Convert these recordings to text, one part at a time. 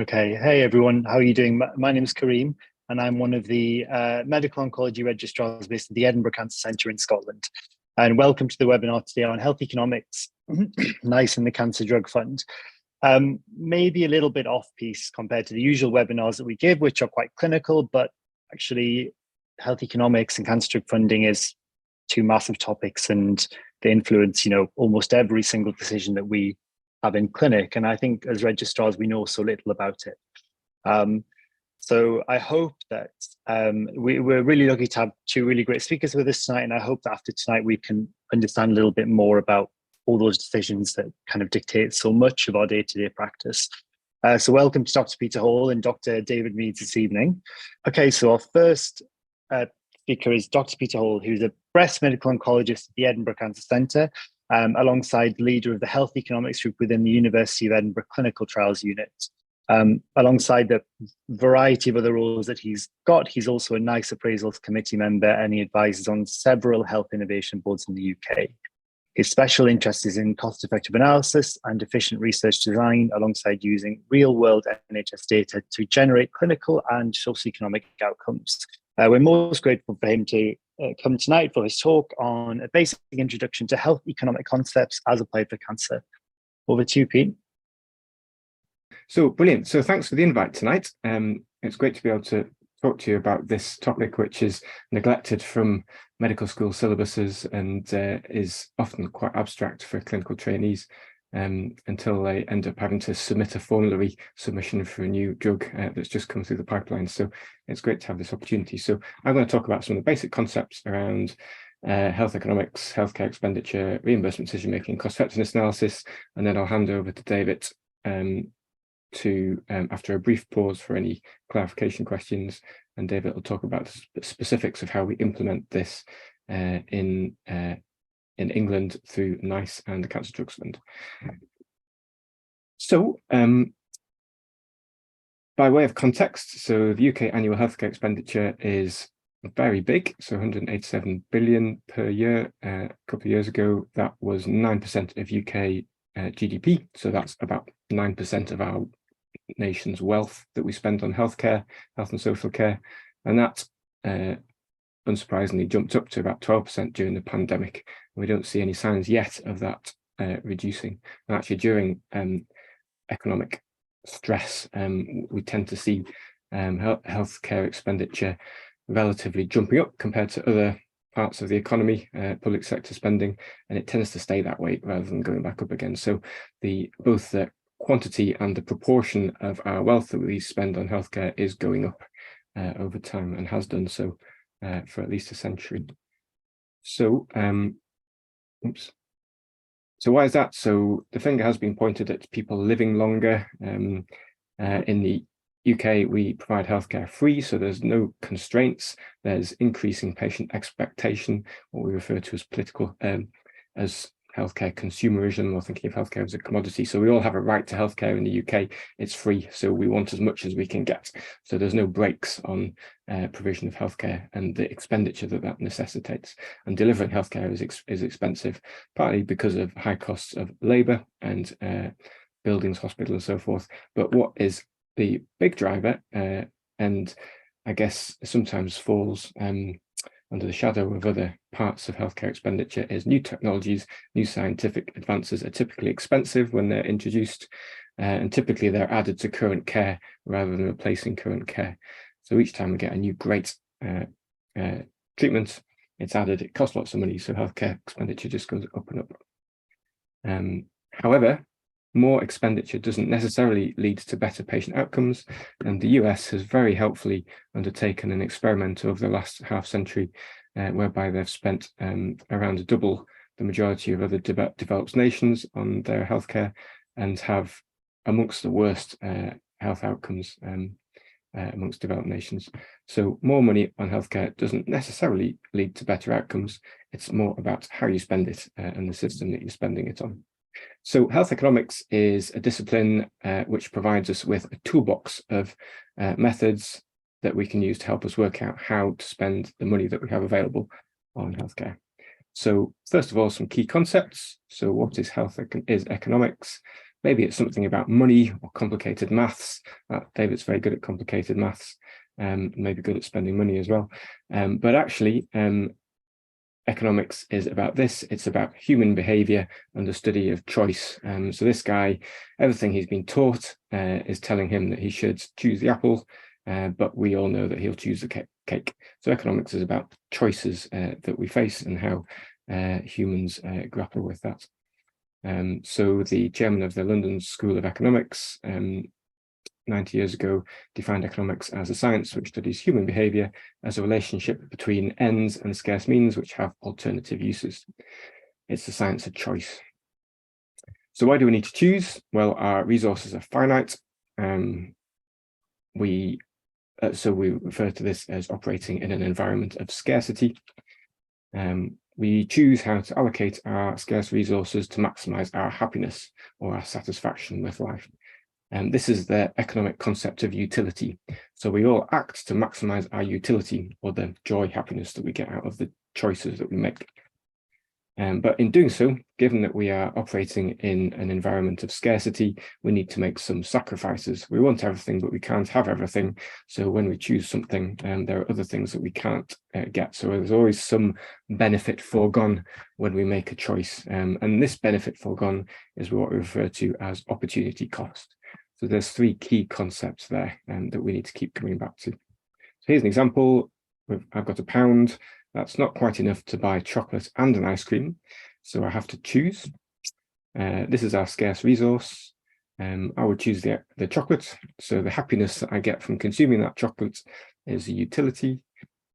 Okay. Hey, everyone. How are you doing? My name is Karim, and I'm one of the medical oncology registrars based at the Edinburgh Cancer Centre in Scotland. And welcome to the webinar today on health economics, NICE and the Cancer Drug Fund. Maybe a little bit off-piece compared to the usual webinars that we give, which are quite clinical, but actually health economics and cancer drug funding is two massive topics, and they influence, almost every single decision that we have in clinic. And I think as registrars, we know so little about it. So I hope that we're really lucky to have two really great speakers with us tonight. And I hope that after tonight, we can understand a little bit more about all those decisions that kind of dictate so much of our day-to-day practice. So welcome to Dr. Peter Hall and Dr. David Meads this evening. Okay, so our first speaker is Dr. Peter Hall, who's a breast medical oncologist at the Edinburgh Cancer Centre, alongside the leader of the health economics group within the University of Edinburgh Clinical Trials Unit. Alongside the variety of other roles that he's got, he's also a NICE Appraisals Committee member, and he advises on several health innovation boards in the UK. His special interest is in cost-effective analysis and efficient research design, alongside using real-world NHS data to generate clinical and socioeconomic outcomes. We're most grateful for him to come tonight for his talk on a basic introduction to health economic concepts as applied for cancer. Over to you, Pete. So brilliant. So thanks for the invite tonight. It's great to be able to talk to you about this topic, which is neglected from medical school syllabuses and is often quite abstract for clinical trainees until they end up having to submit a formulary submission for a new drug that's just come through the pipeline. So it's great to have this opportunity. So I'm going to talk about some of the basic concepts around health economics, healthcare expenditure, reimbursement decision-making, cost-effectiveness analysis, and then I'll hand over to David after a brief pause for any clarification questions, and David will talk about the specifics of how we implement this in England through NICE and the Cancer Drugs Fund. So by way of context, so the UK annual healthcare expenditure is very big, so 187 billion per year. A couple of years ago, that was 9% of UK GDP, so that's about 9% of our nation's wealth that we spend on healthcare, health and social care, and that unsurprisingly jumped up to about 12% during the pandemic. We don't see any signs yet of that reducing. And actually, during economic stress, we tend to see healthcare expenditure relatively jumping up compared to other parts of the economy, public sector spending, and it tends to stay that way rather than going back up again. So both the quantity and the proportion of our wealth that we spend on healthcare is going up over time, and has done so for at least a century. So, So why is that? So the finger has been pointed at people living longer. In the UK, we provide healthcare free, so there's no constraints. There's increasing patient expectation, what we refer to as political, as healthcare consumerism, or thinking of healthcare as a commodity. So we all have a right to healthcare in the UK. It's free, so we want as much as we can get. So there's no brakes on provision of healthcare and the expenditure that necessitates. And delivering healthcare is expensive, partly because of high costs of labour and buildings, hospitals, and so forth. But what is the big driver, and I guess sometimes falls under the shadow of other parts of healthcare expenditure, is new technologies. New scientific advances are typically expensive when they're introduced, and typically they're added to current care rather than replacing current care. So each time we get a new great treatment, it's added, it costs lots of money, so healthcare expenditure just goes up and up. However, more expenditure doesn't necessarily lead to better patient outcomes, and the US has very helpfully undertaken an experiment over the last half century whereby they've spent around double the majority of other developed nations on their healthcare, and have amongst the worst health outcomes amongst developed nations. So more money on healthcare doesn't necessarily lead to better outcomes. It's more about how you spend it and the system that you're spending it on. So health economics is a discipline which provides us with a toolbox of methods that we can use to help us work out how to spend the money that we have available on healthcare. So first of all, some key concepts. So what is economics? Maybe it's something about money or complicated maths. David's very good at complicated maths, maybe good at spending money as well. But actually, economics is about this. It's about human behavior and the study of choice. So this guy, everything he's been taught is telling him that he should choose the apple, but we all know that he'll choose the cake. So economics is about choices that we face and how humans grapple with that. So the chairman of the London School of Economics 90 years ago defined economics as a science which studies human behavior as a relationship between ends and scarce means which have alternative uses. It's the science of choice. So why do we need to choose? Well, our resources are finite. So we refer to this as operating in an environment of scarcity. We choose how to allocate our scarce resources to maximize our happiness or our satisfaction with life. And this is the economic concept of utility. So we all act to maximize our utility or the joy, happiness that we get out of the choices that we make. But in doing so, given that we are operating in an environment of scarcity, we need to make some sacrifices. We want everything, but we can't have everything. So when we choose something, there are other things that we can't get. So there's always some benefit foregone when we make a choice. And this benefit foregone is what we refer to as opportunity cost. So there's three key concepts there that we need to keep coming back to. So here's an example. I've got £1. That's not quite enough to buy chocolate and an ice cream, so I have to choose. This is our scarce resource. I would choose the chocolate, so the happiness that I get from consuming that chocolate is a utility,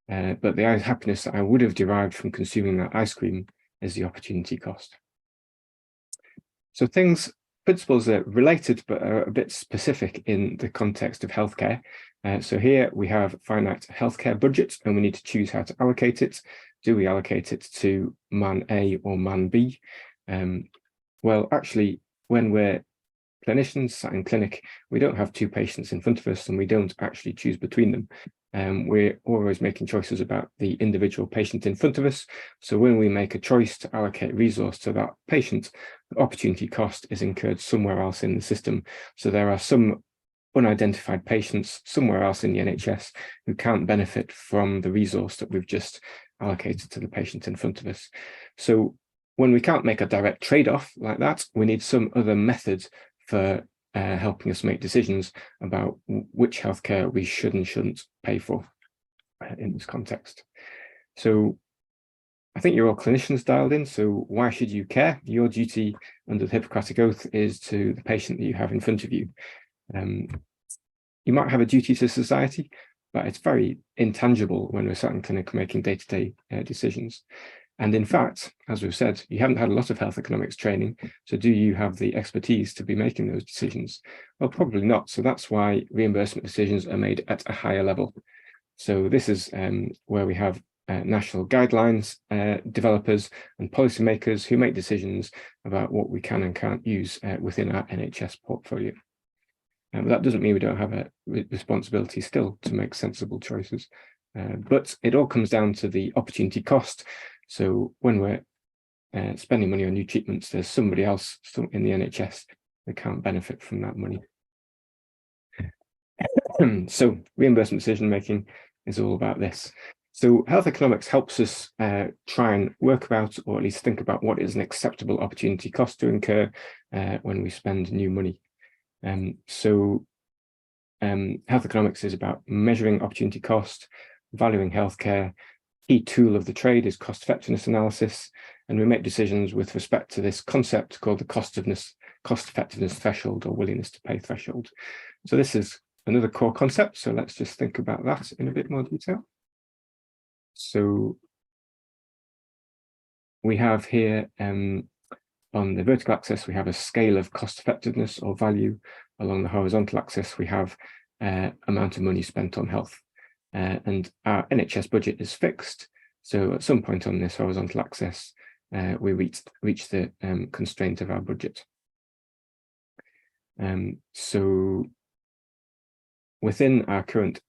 but the happiness that I would have derived from consuming that ice cream is the opportunity cost. So principles are related, but are a bit specific in the context of healthcare. So here we have finite healthcare budget, and we need to choose how to allocate it. Do we allocate it to man A or man B? Well, actually, when we're clinicians sat in clinic, we don't have two patients in front of us, and we don't actually choose between them. We're always making choices about the individual patient in front of us. So when we make a choice to allocate resource to that patient, the opportunity cost is incurred somewhere else in the system. So there are some unidentified patients somewhere else in the NHS who can't benefit from the resource that we've just allocated to the patient in front of us. So when we can't make a direct trade-off like that, we need some other method for helping us make decisions about which healthcare we should and shouldn't pay for in this context. So I think you're all clinicians dialed in, so why should you care? Your duty under the Hippocratic Oath is to the patient that you have in front of you. You might have a duty to society, but it's very intangible when we're sat in clinic making day-to-day decisions. And in fact, as we've said, you haven't had a lot of health economics training, so do you have the expertise to be making those decisions? Well, probably not. So that's why reimbursement decisions are made at a higher level. So this is where we have national guidelines developers and policymakers who make decisions about what we can and can't use within our NHS portfolio. But that doesn't mean we don't have a responsibility still to make sensible choices. But it all comes down to the opportunity cost. So when we're spending money on new treatments, there's somebody else in the NHS that can't benefit from that money. So reimbursement decision making is all about this. So health economics helps us try and work about, or at least think about, what is an acceptable opportunity cost to incur when we spend new money. Health economics is about measuring opportunity cost, valuing healthcare. Key tool of the trade is cost effectiveness analysis, and we make decisions with respect to this concept called the cost effectiveness threshold, or willingness to pay threshold. So this is another core concept, so let's just think about that in a bit more detail. So we have here on the vertical axis, we have a scale of cost effectiveness or value. Along the horizontal axis, we have amount of money spent on health. And our NHS budget is fixed. So at some point on this horizontal axis, we reach the constraint of our budget. So within our current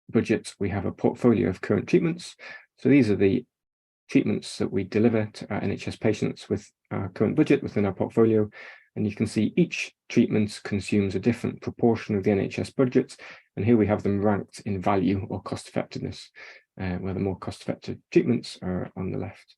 budget, we have a portfolio of current treatments. So these are the treatments that we deliver to our NHS patients with our current budget within our portfolio. And you can see each treatment consumes a different proportion of the NHS budget. And here we have them ranked in value or cost effectiveness, where the more cost effective treatments are on the left.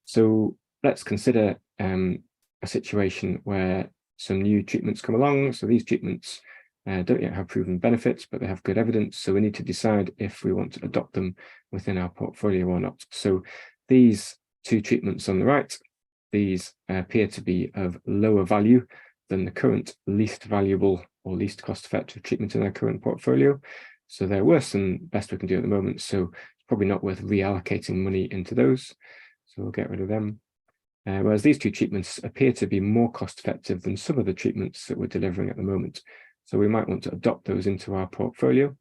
So let's consider a situation where some new treatments come along. So these treatments don't yet have proven benefits, but they have good evidence. So we need to decide if we want to adopt them within our portfolio or not. So these two treatments on the right, these appear to be of lower value than the current least valuable or least cost-effective treatment in our current portfolio. So they're worse than best we can do at the moment. So it's probably not worth reallocating money into those. So we'll get rid of them. Whereas these two treatments appear to be more cost-effective than some of the treatments that we're delivering at the moment. So we might want to adopt those into our portfolio.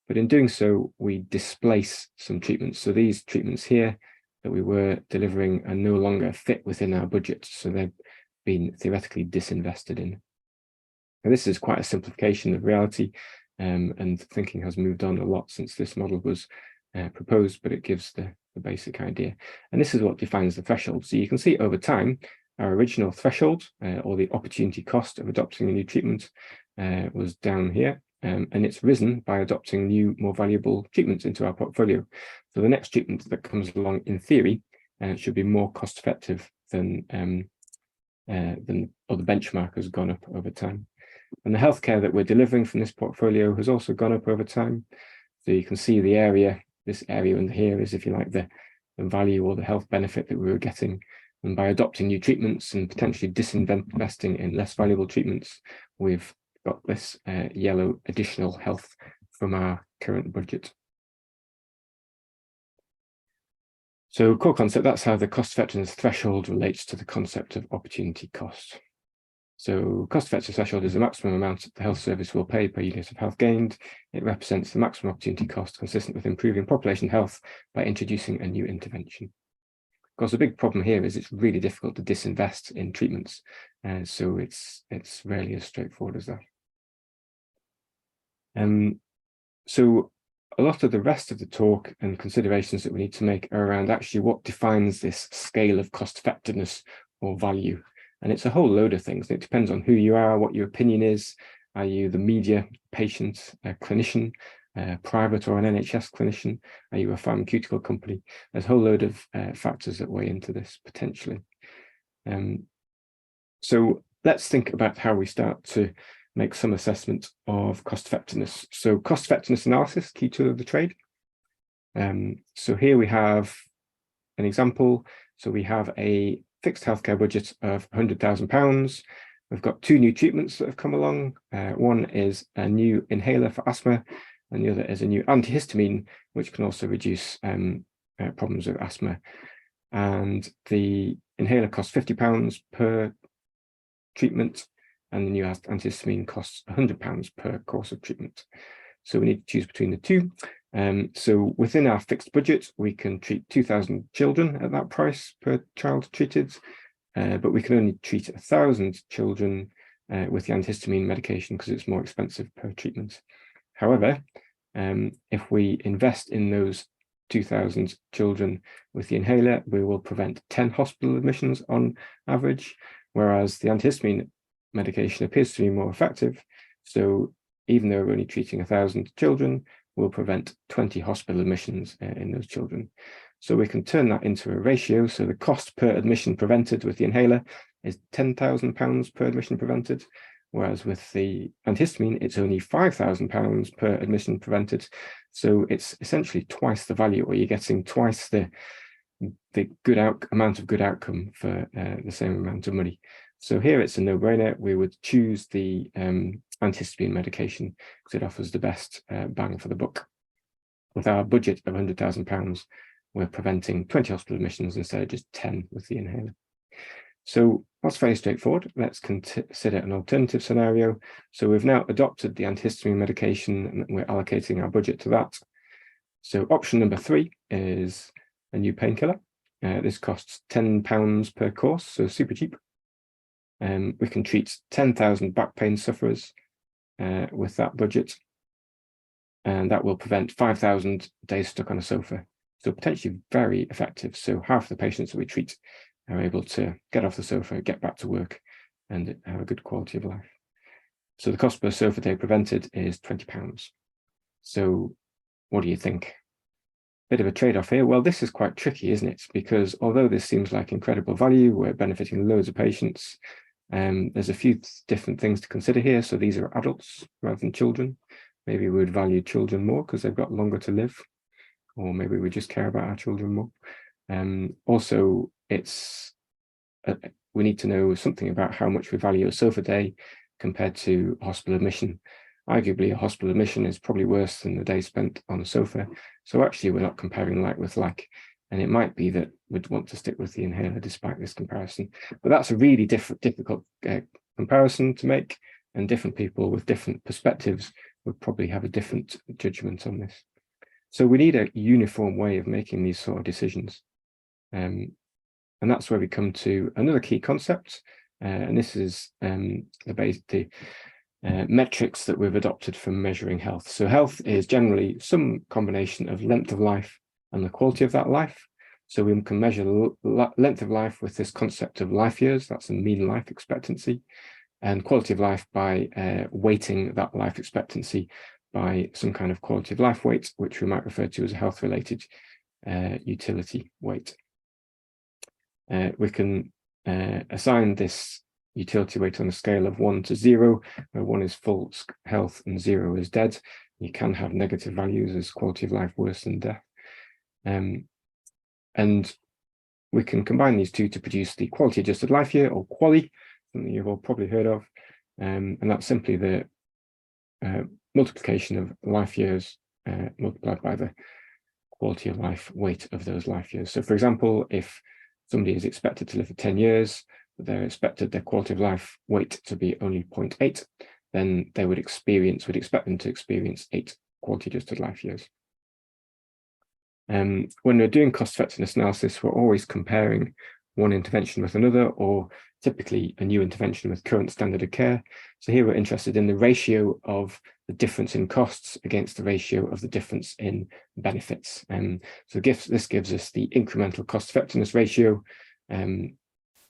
But in doing so, we displace some treatments. So these treatments here that we were delivering are no longer fit within our budget. So they've been theoretically disinvested in. Now, this is quite a simplification of reality, and thinking has moved on a lot since this model was proposed, but it gives the basic idea. And this is what defines the threshold. So you can see over time, our original threshold, or the opportunity cost of adopting a new treatment, was down here. And it's risen by adopting new, more valuable treatments into our portfolio. So the next treatment that comes along, in theory, should be more cost effective than or the benchmark has gone up over time. And the healthcare that we're delivering from this portfolio has also gone up over time. So you can see the area, this area under here is, if you like, the value or the health benefit that we were getting. And by adopting new treatments and potentially disinvesting in less valuable treatments, we've got this yellow additional health from our current budget. So core concept, that's how the cost effectiveness threshold relates to the concept of opportunity cost. So cost effective threshold is the maximum amount that the health service will pay per unit of health gained. It represents the maximum opportunity cost consistent with improving population health by introducing a new intervention. Of course, the big problem here is it's really difficult to disinvest in treatments. So it's rarely as straightforward as that. So a lot of the rest of the talk and considerations that we need to make are around actually what defines this scale of cost effectiveness or value. And it's a whole load of things. It depends on who you are, what your opinion is. Are you the media, patient, clinician, private or an NHS clinician? Are you a pharmaceutical company? There's a whole load of factors that weigh into this potentially. So let's think about how we start to make some assessment of cost effectiveness. So cost effectiveness analysis, key tool of the trade. So here we have an example. So we have a fixed healthcare budget of £100,000. We've got two new treatments that have come along. One is a new inhaler for asthma, and the other is a new antihistamine, which can also reduce problems with asthma. And the inhaler costs £50 per treatment, and the new antihistamine costs £100 per course of treatment. So we need to choose between the two. So within our fixed budget, we can treat 2,000 children at that price per child treated, but we can only treat 1,000 children with the antihistamine medication because it's more expensive per treatment. However, if we invest in those 2,000 children with the inhaler, we will prevent 10 hospital admissions on average, whereas the antihistamine medication appears to be more effective. So even though we're only treating 1,000 children, we'll prevent 20 hospital admissions in those children. So we can turn that into a ratio. So the cost per admission prevented with the inhaler is £10,000 per admission prevented, whereas with the antihistamine, it's only £5,000 per admission prevented. So it's essentially twice the value, or you're getting twice the good amount of good outcome for the same amount of money. So here it's a no-brainer. We would choose the antihistamine medication because it offers the best bang for the buck. With our budget of £100,000, we're preventing 20 hospital admissions instead of just 10 with the inhaler. So that's very straightforward. Let's consider an alternative scenario. So we've now adopted the antihistamine medication and we're allocating our budget to that. So option number 3 is a new painkiller. This costs £10 per course, so super cheap. We can treat 10,000 back pain sufferers with that budget, and that will prevent 5,000 days stuck on a sofa. So potentially very effective. So half the patients that we treat are able to get off the sofa, get back to work, and have a good quality of life. So the cost per sofa day prevented is £20. So what do you think? Bit of a trade-off here. Well, this is quite tricky, isn't it? Because although this seems like incredible value, we're benefiting loads of patients. There's a few different things to consider here. So these are adults rather than children. Maybe we would value children more because they've got longer to live, or maybe we just care about our children more. Also, we need to know something about how much we value a sofa day compared to hospital admission. Arguably, a hospital admission is probably worse than the day spent on a sofa. So actually, we're not comparing like with like. And it might be that we'd want to stick with the inhaler despite this comparison. But that's a really difficult comparison to make. And different people with different perspectives would probably have a different judgment on this. So we need a uniform way of making these sort of decisions. And that's where we come to another key concept. And this is the metrics that we've adopted for measuring health. So health is generally some combination of length of life and the quality of that life. So we can measure length of life with this concept of life years, that's a mean life expectancy, and quality of life by weighting that life expectancy by some kind of quality of life weight, which we might refer to as a health-related utility weight. We can assign this utility weight on a scale of 1 to 0, where 1 is full health and 0 is dead. You can have negative values as quality of life worse than death. And we can combine these two to produce the quality adjusted life year, or QALY, something you've all probably heard of. And that's simply the multiplication of life years multiplied by the quality of life weight of those life years. So for example, if somebody is expected to live for 10 years, but they're expected their quality of life weight to be only 0.8, then they would expect them to experience 8 quality adjusted life years. When we're doing cost effectiveness analysis, we're always comparing one intervention with another, or typically a new intervention with current standard of care. So here we're interested in the ratio of the difference in costs against the ratio of the difference in benefits. So this gives us the incremental cost effectiveness ratio,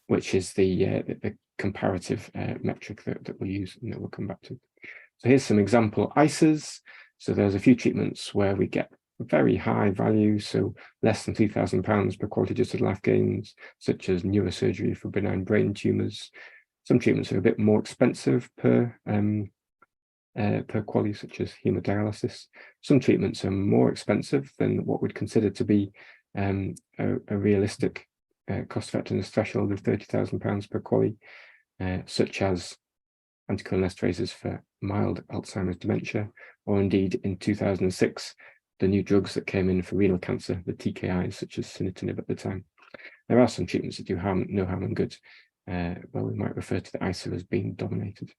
which is the comparative metric that we'll use and that we'll come back to. So here's some example ICERs. So there's a few treatments where we get very high value, so less than £3,000 per quality adjusted life gains, such as neurosurgery for benign brain tumours. Some treatments are a bit more expensive per quality, such as hemodialysis. Some treatments are more expensive than what we'd consider to be a realistic cost effectiveness threshold of £30,000 per quality, such as anticholinesterase for mild Alzheimer's dementia, or indeed in 2006, the new drugs that came in for renal cancer, the TKIs, such as sunitinib at the time. There are some treatments that do no harm and good, where we might refer to the ICER as being dominated,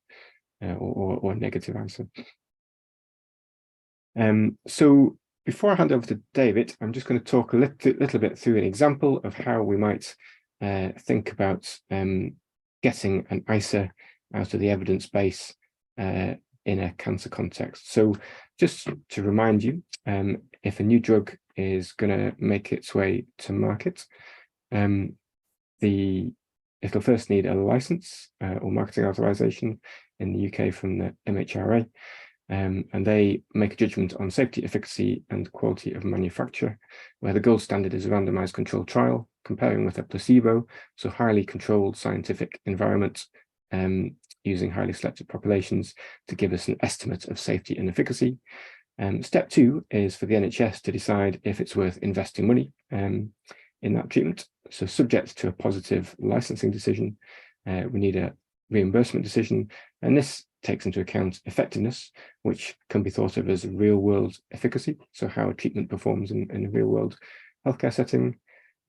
or negative ICER. So before I hand over to David, I'm just going to talk a little bit through an example of how we might think about getting an ICER out of the evidence base in a cancer context. So just to remind you, if a new drug is going to make its way to market, it'll first need a license or marketing authorization in the UK from the MHRA, and they make a judgment on safety, efficacy, and quality of manufacture, where the gold standard is a randomized controlled trial comparing with a placebo, so highly controlled scientific environment, using highly selected populations to give us an estimate of safety and efficacy. Step 2 is for the NHS to decide if it's worth investing money in that treatment. So subject to a positive licensing decision, we need a reimbursement decision, and this takes into account effectiveness, which can be thought of as real-world efficacy, so how a treatment performs in a real-world healthcare setting,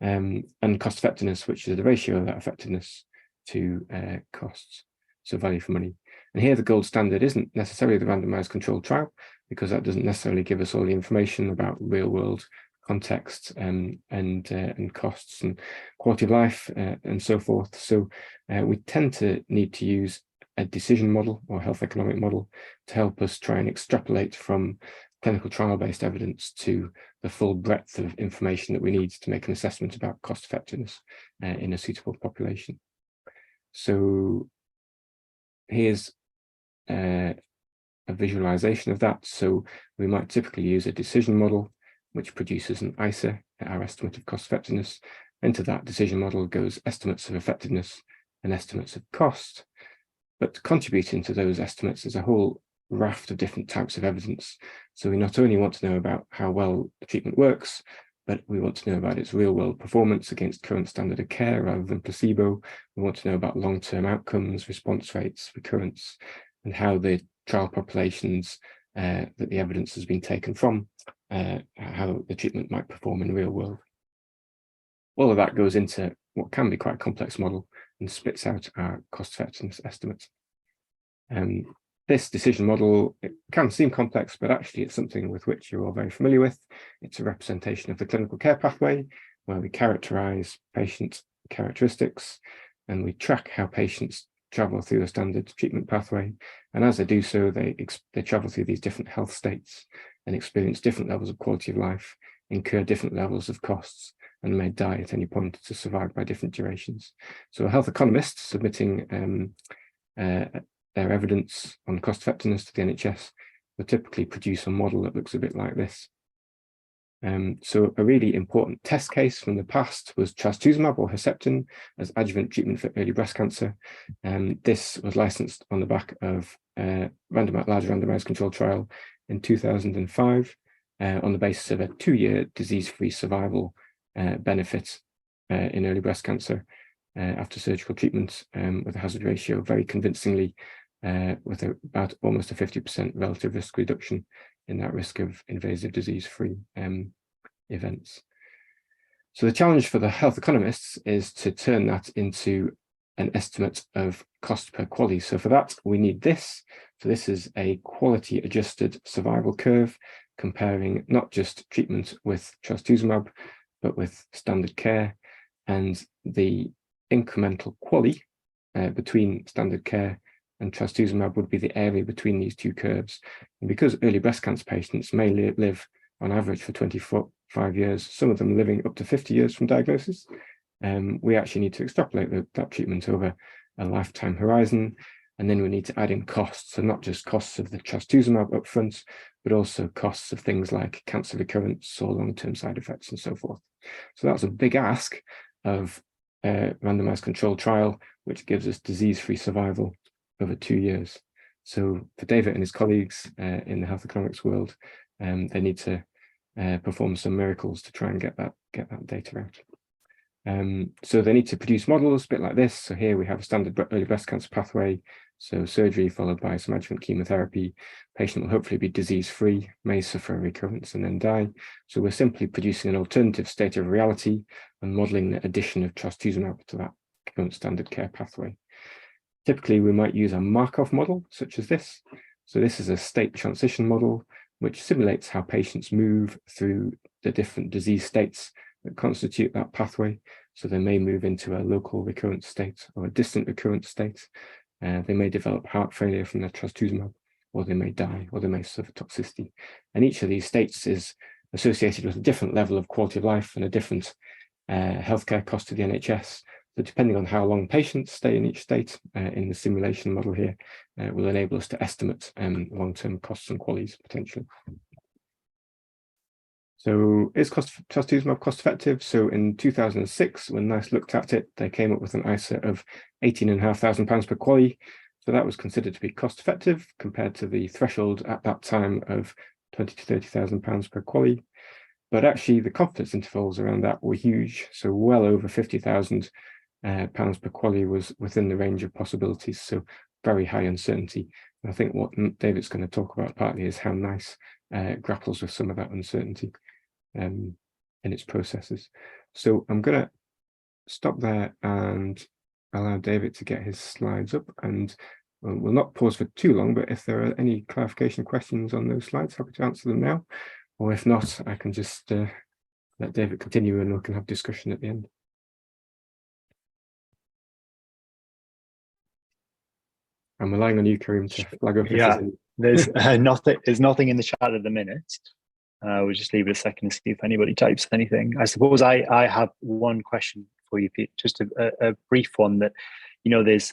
and cost effectiveness, which is the ratio of that effectiveness to costs, so value for money. And here the gold standard isn't necessarily the randomized controlled trial, because that doesn't necessarily give us all the information about real-world context and costs and quality of life and so forth. So we tend to need to use a decision model or health economic model to help us try and extrapolate from clinical trial-based evidence to the full breadth of information that we need to make an assessment about cost effectiveness in a suitable population. So here's a visualization of that. So we might typically use a decision model, which produces an ISA, our estimate of cost effectiveness. Into that decision model goes estimates of effectiveness and estimates of cost. But contributing to those estimates is a whole raft of different types of evidence. So we not only want to know about how well the treatment works, but we want to know about its real-world performance against current standard of care rather than placebo. We want to know about long-term outcomes, response rates, recurrence, and how the trial populations that the evidence has been taken from, how the treatment might perform in real world. All of that goes into what can be quite a complex model and spits out our cost effectiveness estimates. This decision model, it can seem complex, but actually it's something with which you're all very familiar with. It's a representation of the clinical care pathway, where we characterize patient characteristics and we track how patients travel through the standard treatment pathway. And as they do so, they travel through these different health states and experience different levels of quality of life, incur different levels of costs, and may die at any point to survive by different durations. So a health economist submitting their evidence on cost effectiveness to the NHS will typically produce a model that looks a bit like this. So a really important test case from the past was trastuzumab or Herceptin as adjuvant treatment for early breast cancer. This was licensed on the back of a large randomized controlled trial in 2005 on the basis of a 2-year disease-free survival benefit in early breast cancer after surgical treatment with a hazard ratio very convincingly with about almost a 50% relative risk reduction in that risk of invasive disease-free events. So the challenge for the health economists is to turn that into an estimate of cost per QALY. So for that, we need this. So this is a quality adjusted survival curve comparing not just treatment with trastuzumab, but with standard care, and the incremental QALY between standard care and trastuzumab would be the area between these two curves. And because early breast cancer patients may live on average for 25 years, some of them living up to 50 years from diagnosis, we actually need to extrapolate that treatment over a lifetime horizon. And then we need to add in costs, and not just costs of the trastuzumab upfront, but also costs of things like cancer recurrence or long-term side effects and so forth. So that's a big ask of a randomized controlled trial, which gives us disease-free survival over 2 years. So for David and his colleagues in the health economics world, they need to perform some miracles to try and get that data out. So they need to produce models a bit like this. So here we have a standard early breast cancer pathway. So surgery followed by some adjuvant chemotherapy. Patient will hopefully be disease-free, may suffer a recurrence and then die. So we're simply producing an alternative state of reality and modeling the addition of trastuzumab to that current standard care pathway. Typically, we might use a Markov model such as this. So this is a state transition model, which simulates how patients move through the different disease states that constitute that pathway. So they may move into a local recurrent state or a distant recurrent state. They may develop heart failure from their trastuzumab, or they may die, or they may suffer toxicity. And each of these states is associated with a different level of quality of life and a different healthcare cost to the NHS. So depending on how long patients stay in each state in the simulation model here, will enable us to estimate long-term costs and QALYs potentially. So is trastuzumab cost effective? So in 2006, when NICE looked at it, they came up with an ISA of £18,500 per QALY. So that was considered to be cost effective compared to the threshold at that time of £20,000 to £30,000 per QALY. But actually the confidence intervals around that were huge. So well over £50,000 per QALY was within the range of possibilities. So very high uncertainty. And I think what David's going to talk about partly is how NICE grapples with some of that uncertainty in its processes. So I'm going to stop there and allow David to get his slides up, and we'll not pause for too long, but if there are any clarification questions on those slides, happy to answer them now, or if not, I can just let David continue and we can have discussion at the end. I'm relying on you, Karim, to flag up. Yeah, there's nothing in the chat at the minute. We'll just leave it a second to see if anybody types anything. I suppose I have one question for you, Pete, just a brief one that, there's,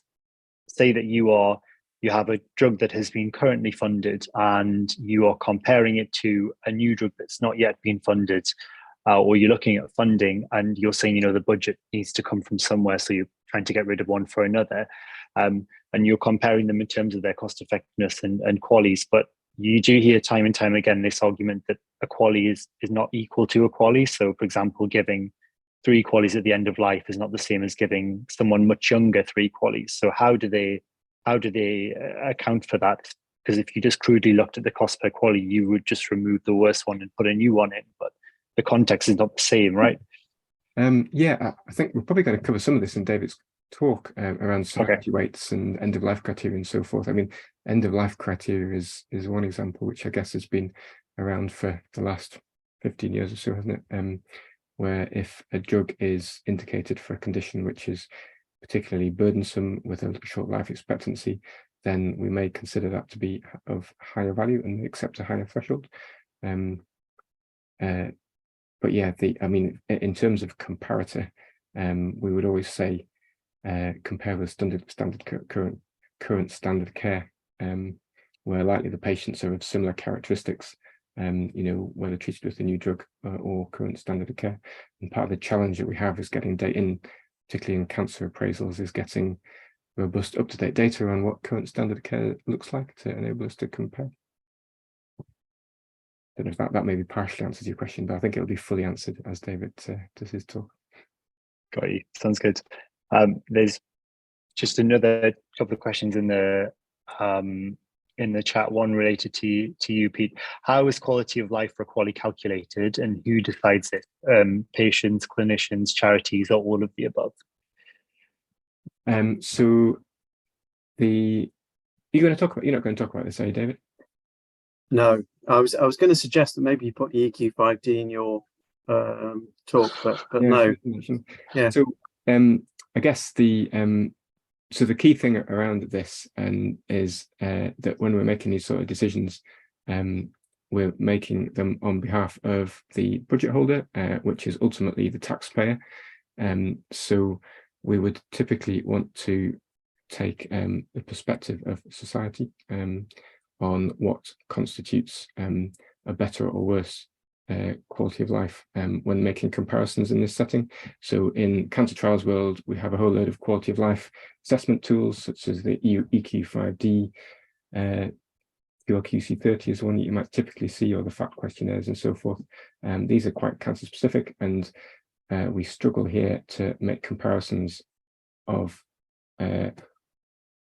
say that you are you have a drug that has been currently funded and you are comparing it to a new drug that's not yet been funded, or you're looking at funding and you're saying, the budget needs to come from somewhere, so you're trying to get rid of one for another, and you're comparing them in terms of their cost effectiveness and qualities. But you do hear time and time again this argument that a quality is not equal to a quality. So, for example, giving 3 qualities at the end of life is not the same as giving someone much younger 3 qualities. So how do they account for that? Because if you just crudely looked at the cost per quality, you would just remove the worst one and put a new one in. But the context is not the same, right? Yeah, I think we're probably going to cover some of this in David's talk around society weights and end-of-life criteria and so forth. I mean, end-of-life criteria is one example, which I guess has been around for the last 15 years or so, hasn't it? Where if a drug is indicated for a condition which is particularly burdensome with a short life expectancy, then we may consider that to be of higher value and accept a higher threshold. But yeah, in terms of comparator, we would always say compare with current standard care, where likely the patients are of similar characteristics, whether treated with a new drug or current standard of care. And part of the challenge that we have is getting data in, particularly in cancer appraisals, is getting robust, up-to-date data on what current standard of care looks like to enable us to compare. I don't know if that maybe partially answers your question, but I think it'll be fully answered as David does his talk. Got you. Sounds good. There's just another couple of questions in the chat. One related to you, Pete. How is quality of life for quality calculated, and who decides it? Patients, clinicians, charities, or all of the above? So you're not going to talk about this, are you, David? No, I was going to suggest that maybe you put the EQ5D in your talk, but yeah, no. Yeah. So I guess the key thing around this is that when we're making these sort of decisions, we're making them on behalf of the budget holder, which is ultimately the taxpayer. So we would typically want to take the perspective of society on what constitutes a better or worse quality of life when making comparisons in this setting. So in cancer trials world, we have a whole load of quality of life assessment tools, such as the EQ5D, QLQC30 is one that you might typically see, or the FACT questionnaires and so forth. These are quite cancer specific, and we struggle here to make comparisons of what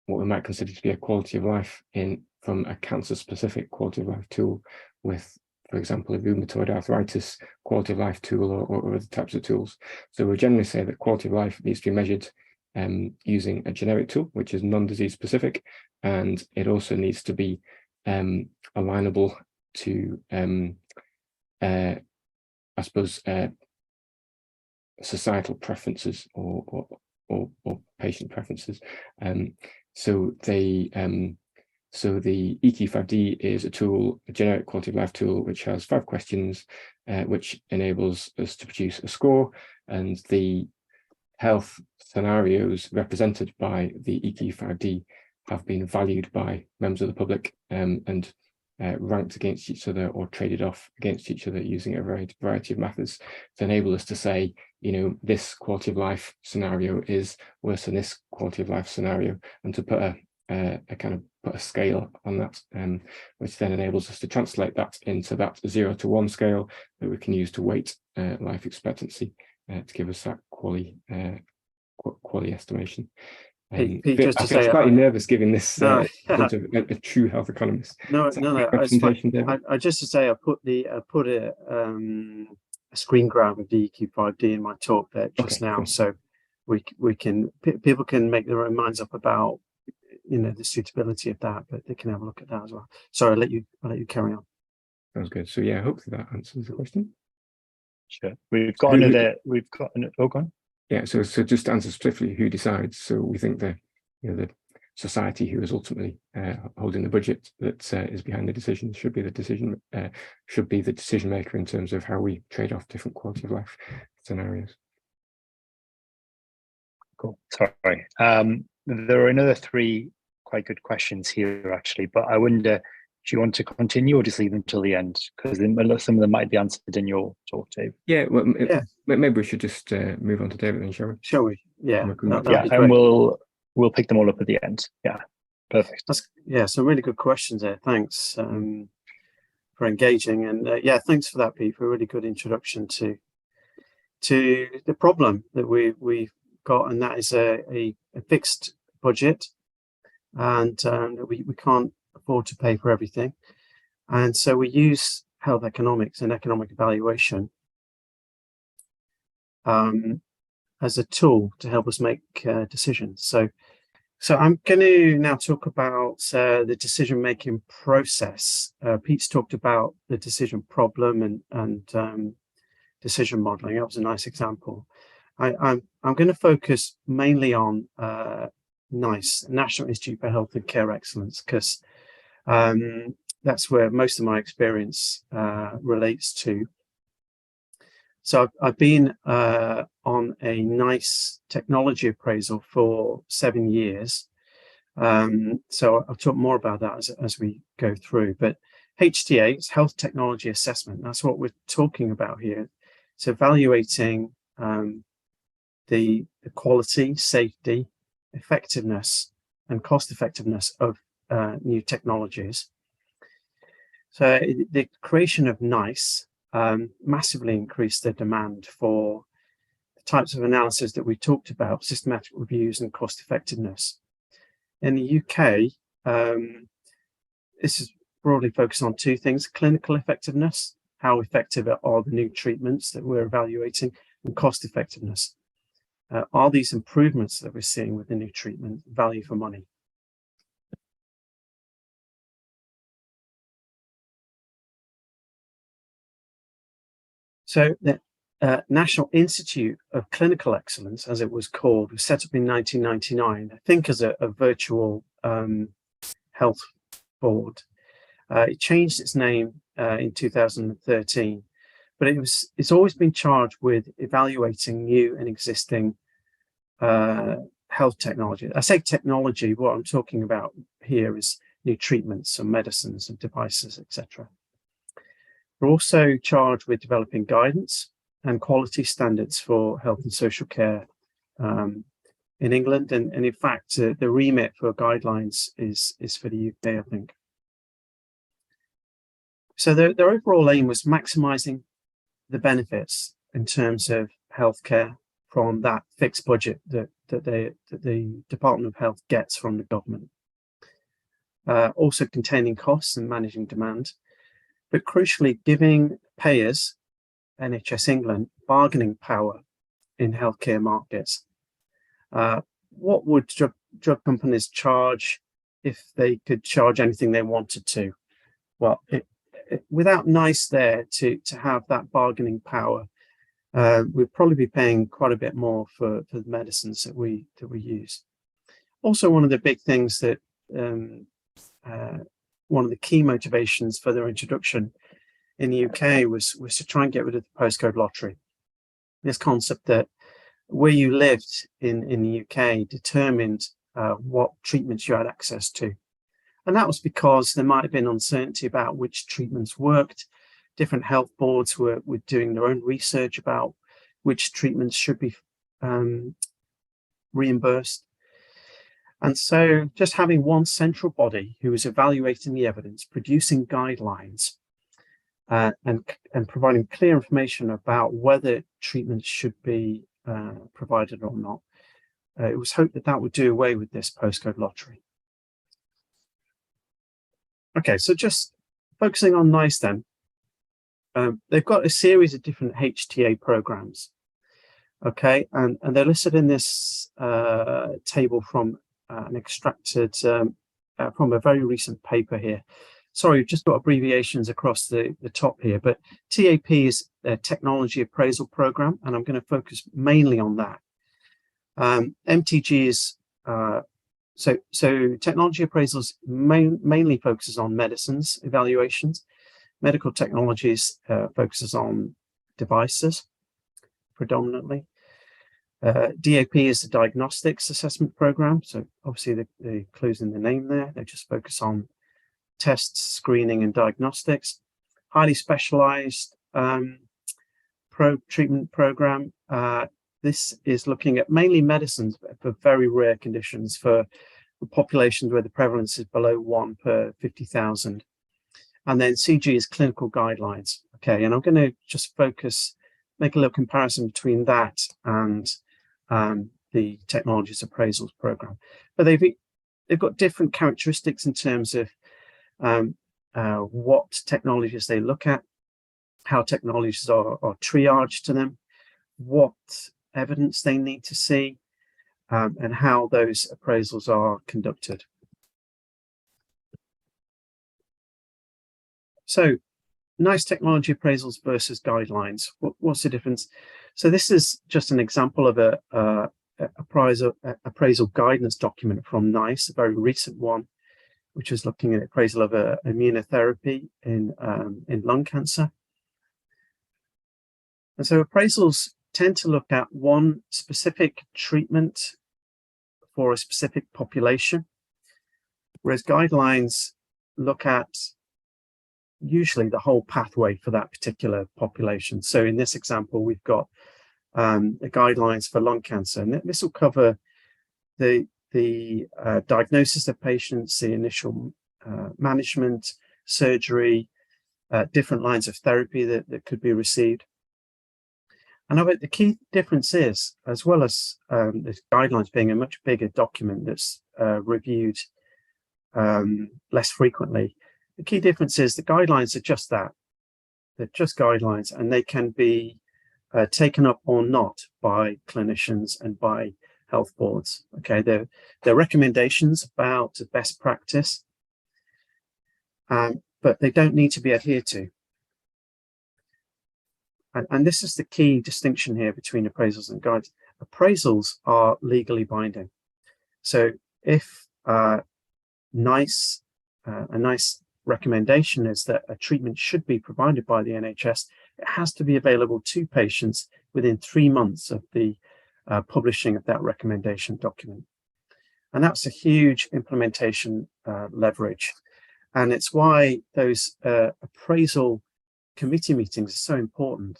we might consider to be a quality of life from a cancer-specific quality of life tool with, for example, a rheumatoid arthritis quality of life tool or other types of tools. So we generally say that quality of life needs to be measured using a generic tool, which is non-disease specific, and it also needs to be alignable to, I suppose, societal preferences or patient preferences. So the EQ5D is a tool, a generic quality of life tool, which has 5 questions, which enables us to produce a score, and the health scenarios represented by the EQ5D have been valued by members of the public and ranked against each other or traded off against each other using a variety of methods to enable us to say, this quality of life scenario is worse than this quality of life scenario, and to put a scale on that, which then enables us to translate that into that 0 to 1 scale that we can use to weight life expectancy to give us that quality estimation. Pete, just to I feel say, slightly nervous giving this no, a true health economist. No. I just to say, I put a screen grab of the EQ5D in my talk there just now, cool. So people can make their own minds up about the suitability of that, but they can have a look at that as well. Sorry, I'll let you carry on. Sounds good. So yeah, hopefully that answers the question. Sure. We've got another. Oh, go on. Yeah. So just to answer specifically who decides. So we think the society who is ultimately holding the budget that is behind the decision should be the decision maker in terms of how we trade off different quality of life scenarios. Cool. Sorry. There are another 3 quite good questions here, actually. But I wonder, do you want to continue or just leave them till the end? Because some of them might be answered in your talk, Dave. Yeah, well, maybe we should just move on to David then, shall we? Shall we? Yeah, and we'll pick them all up at the end. Yeah, perfect. Some really good questions there. Thanks for engaging, and thanks for that, Pete, for a really good introduction to the problem that we've got, and that is a fixed budget, and we can't afford to pay for everything, and so we use health economics and economic evaluation as a tool to help us make decisions. So I'm going to now talk about the decision-making process. Pete's talked about the decision problem and decision modeling. That was a nice example. I'm going to focus mainly on NICE, National Institute for Health and Care Excellence, because that's where most of my experience relates to. So I've been on a NICE technology appraisal for 7 years. So I'll talk more about that as we go through. But HTA is Health Technology Assessment. That's what we're talking about here. It's evaluating the quality, safety, effectiveness, and cost effectiveness of new technologies. So the creation of NICE massively increased the demand for the types of analysis that we talked about, systematic reviews and cost effectiveness. In the UK, this is broadly focused on two things: clinical effectiveness, how effective are the new treatments that we're evaluating, and cost effectiveness. Are these improvements that we're seeing with the new treatment value for money? So the National Institute of Clinical Excellence, as it was called, was set up in 1999, I think as a virtual health board. It changed its name in 2013, but it's always been charged with evaluating new and existing health technology. I say technology, what I'm talking about here is new treatments and medicines and devices, etc. We're also charged with developing guidance and quality standards for health and social care in England, and in fact, the remit for guidelines is for the UK, I think. So their overall aim was maximising the benefits in terms of healthcare from that fixed budget that the Department of Health gets from the government. Also containing costs and managing demand, but crucially giving payers, NHS England, bargaining power in healthcare markets. What would drug companies charge if they could charge anything they wanted to? Well, without NICE there to have that bargaining power, we'd probably be paying quite a bit more for the medicines that we use. Also, one of the big things that one of the key motivations for their introduction in the UK was to try and get rid of the postcode lottery. This concept that where you lived in the UK determined what treatments you had access to. And that was because there might have been uncertainty about which treatments worked. Different health boards were doing their own research about which treatments should be reimbursed. And so just having one central body who is evaluating the evidence, producing guidelines, and providing clear information about whether treatments should be provided or not, it was hoped that would do away with this postcode lottery. Okay, so just focusing on NICE then, they've got a series of different HTA programs, okay, and they're listed in this table from and extracted from a very recent paper here. Sorry, we've just got abbreviations across the top here, but TAP is a technology appraisal program, and I'm going to focus mainly on that. MTG is so technology appraisals mainly focuses on medicines evaluations. Medical technologies focuses on devices predominantly. DAP is the Diagnostics Assessment Program. So obviously the clues in the name there. They just focus on tests, screening, and diagnostics. Highly specialized treatment program. This is looking at mainly medicines for very rare conditions for populations where the prevalence is below 1 per 50,000. And then CG is clinical guidelines. Okay, and I'm going to just make a little comparison between that and the technologies appraisals program. But they've got different characteristics in terms of what technologies they look at, how technologies are triaged to them, what evidence they need to see, and how those appraisals are conducted. So, NICE technology appraisals versus guidelines. What's the difference? So this is just an example of a appraisal guidance document from NICE, a very recent one, which is looking at appraisal of immunotherapy in lung cancer. And so appraisals tend to look at one specific treatment for a specific population, whereas guidelines look at usually the whole pathway for that particular population. So in this example, we've got the guidelines for lung cancer, and this will cover the diagnosis of patients, the initial management, surgery, different lines of therapy that could be received. And I bet the key difference is, as well as the guidelines being a much bigger document that's reviewed less frequently, the key difference is the guidelines are just that. They're just guidelines, and they can be taken up or not by clinicians and by health boards. Okay, they're recommendations about best practice, but they don't need to be adhered to. And this is the key distinction here between appraisals and guides. Appraisals are legally binding. So if a NICE recommendation is that a treatment should be provided by the NHS, it has to be available to patients within 3 months of the publishing of that recommendation document. And that's a huge implementation leverage. And it's why those appraisal committee meetings are so important,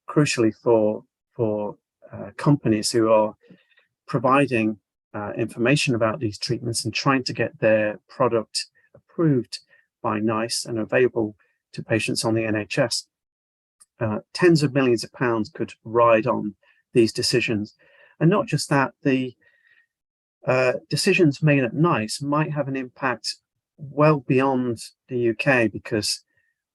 crucially for companies who are providing information about these treatments and trying to get their product approved by NICE and available to patients on the NHS. Tens of millions of pounds could ride on these decisions. And not just that, the decisions made at NICE might have an impact well beyond the UK, because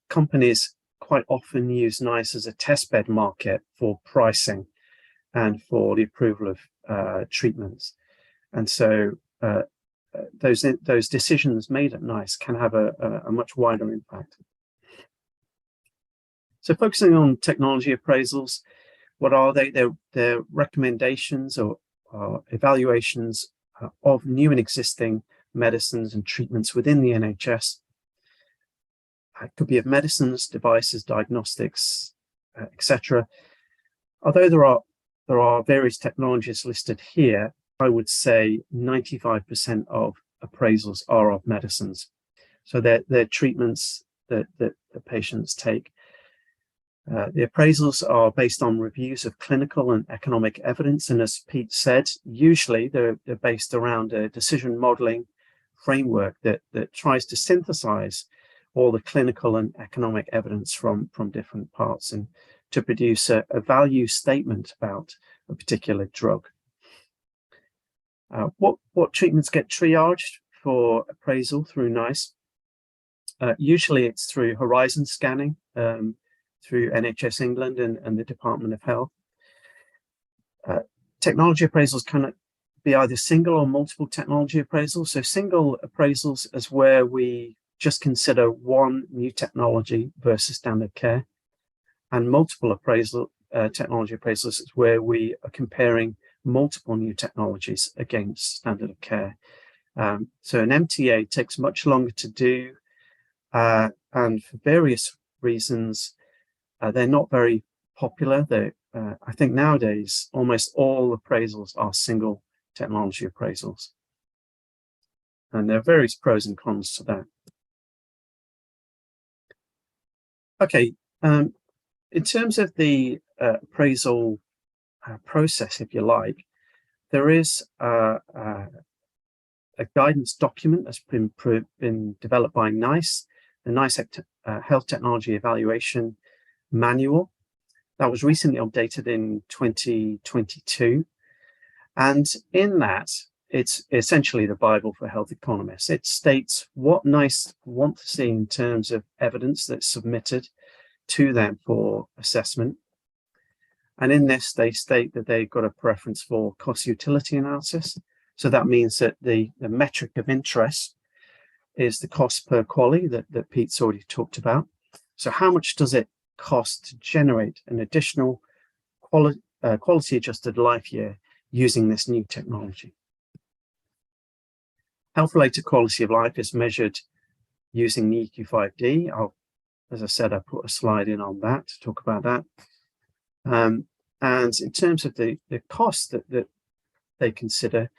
companies quite often use NICE as a testbed market for pricing and for the approval of treatments. And so those decisions made at NICE can have a much wider impact. So focusing on technology appraisals, what are they? They're recommendations or evaluations of new and existing medicines and treatments within the NHS. It could be of medicines, devices, diagnostics, etc. Although there are various technologies listed here, I would say 95% of appraisals are of medicines. So they're treatments that the patients take. The appraisals are based on reviews of clinical and economic evidence, and as Pete said, usually they're based around a decision modeling framework that tries to synthesize all the clinical and economic evidence from different parts and to produce a value statement about a particular drug. What treatments get triaged for appraisal through NICE? Usually it's through horizon scanning, through NHS England and the Department of Health. Technology appraisals can be either single or multiple technology appraisals. So single appraisals is where we just consider one new technology versus standard care, and multiple technology appraisals is where we are comparing multiple new technologies against standard of care. So an MTA takes much longer to do, and for various reasons, they're not very popular. I think nowadays almost all appraisals are single technology appraisals, and there are various pros and cons to that. Okay, in terms of the appraisal process, if you like, there is a guidance document that's been developed by NICE, the NICE Health Technology Evaluation Manual. That was recently updated in 2022. And in that, it's essentially the Bible for health economists. It states what NICE want to see in terms of evidence that's submitted to them for assessment. And in this, they state that they've got a preference for cost utility analysis. So that means that the metric of interest is the cost per quality that Pete's already talked about. So how much does it cost to generate an additional quality adjusted life year using this new technology? Health-related quality of life is measured using the EQ5D. As I said, I put a slide in on that to talk about that. And in terms of the costs that they consider,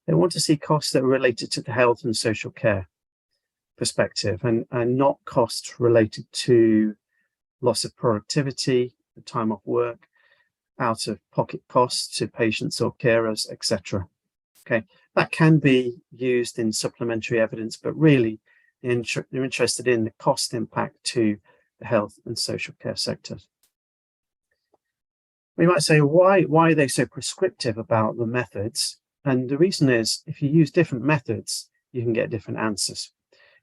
they want to see costs that are related to the health and social care perspective, and not costs related to loss of productivity, time off work, out of pocket costs to patients or carers, etc. Okay, that can be used in supplementary evidence, but really they're interested in the cost impact to the health and social care sectors. We might say, why are they so prescriptive about the methods? And the reason is, if you use different methods, you can get different answers.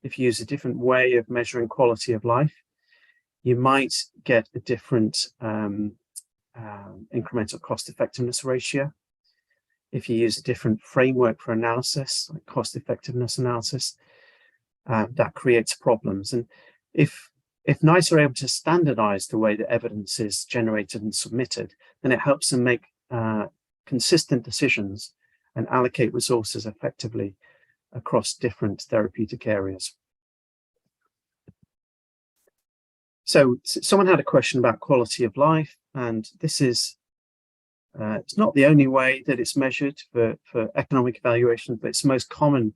If you use a different way of measuring quality of life, you might get a different incremental cost effectiveness ratio. If you use a different framework for analysis, like cost effectiveness analysis, that creates problems. And if NICE are able to standardize the way that evidence is generated and submitted, then it helps them make consistent decisions and allocate resources effectively across different therapeutic areas. So someone had a question about quality of life, and this is, it's not the only way that it's measured for economic evaluation, but it's the most common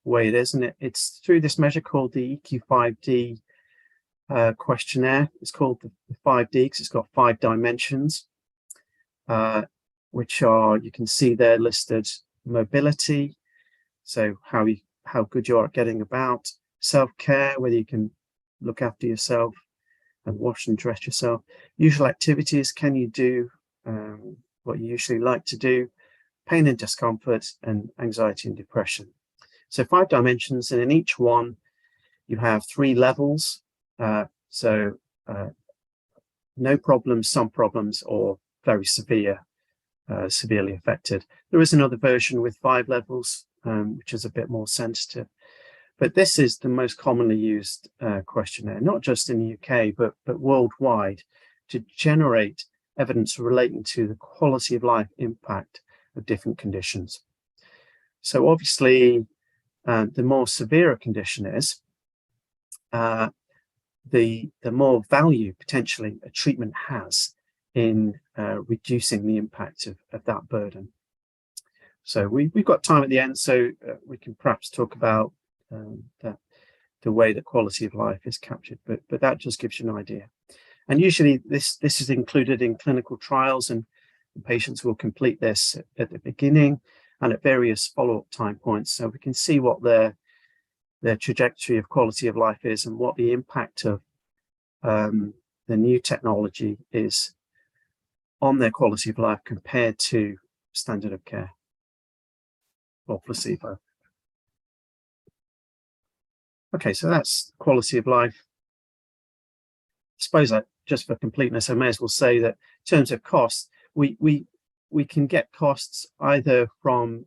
way it is, and it's through this measure called the EQ5D questionnaire. It's called the 5D because it's got 5 dimensions, which are, you can see there listed: mobility, so how good you are at getting about; self-care, whether you can look after yourself and wash and dress yourself; usual activities, can you do what you usually like to do; pain and discomfort; and anxiety and depression. So 5 dimensions, and in each one you have 3 levels. No problems, some problems, or very severe, severely affected. There is another version with 5 levels, which is a bit more sensitive. But this is the most commonly used questionnaire, not just in the UK, but worldwide, to generate evidence relating to the quality of life impact of different conditions. So obviously, the more severe a condition is, the more value potentially a treatment has in reducing the impact of that burden. So we've got time at the end, so we can perhaps talk about the way that quality of life is captured, but that just gives you an idea. And usually this is included in clinical trials, and patients will complete this at the beginning and at various follow-up time points, so we can see what their trajectory of quality of life is and what the impact of the new technology is on their quality of life compared to standard of care or placebo. Okay, so that's quality of life. I suppose that just for completeness, I may as well say that in terms of costs, we can get costs either from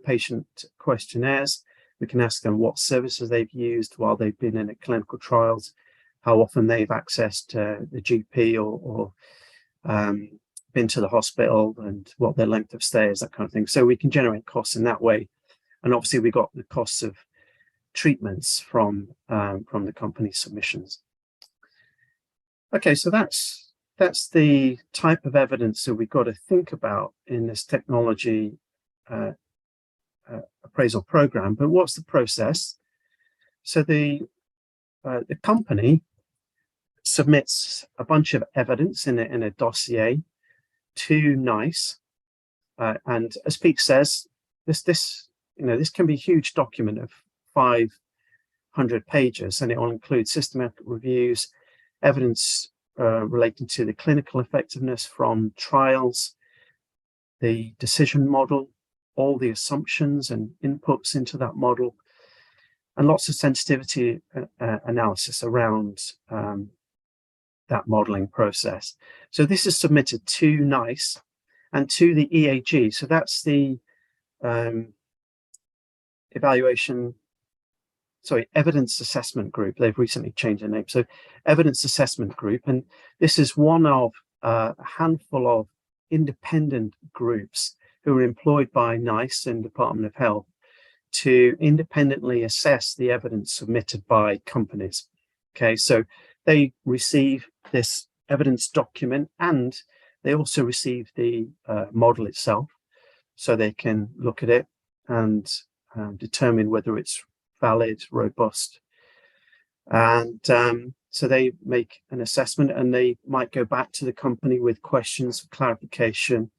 patient questionnaires. We can ask them what services they've used while they've been in clinical trials, how often they've accessed the GP or been to the hospital, and what their length of stay is, that kind of thing. So we can generate costs in that way. And obviously we got the costs of treatments from the company submissions. Okay, so that's that's the type of evidence that we've got to think about in this technology appraisal program. But what's the process? So the company submits a bunch of evidence in a dossier to NICE, and as Pete says, this can be a huge document of 500 pages, and it will include systematic reviews, evidence relating to the clinical effectiveness from trials, the decision model, all the assumptions and inputs into that model, and lots of sensitivity analysis around that modeling process. So this is submitted to NICE and to the EAG. So that's the Evidence Assessment Group. They've recently changed their name. So Evidence Assessment Group. And this is one of a handful of independent groups who are employed by NICE and Department of Health to independently assess the evidence submitted by companies. Okay, so they receive this evidence document and they also receive the model itself, so they can look at it and determine whether it's valid, robust. And so they make an assessment and they might go back to the company with questions for clarification.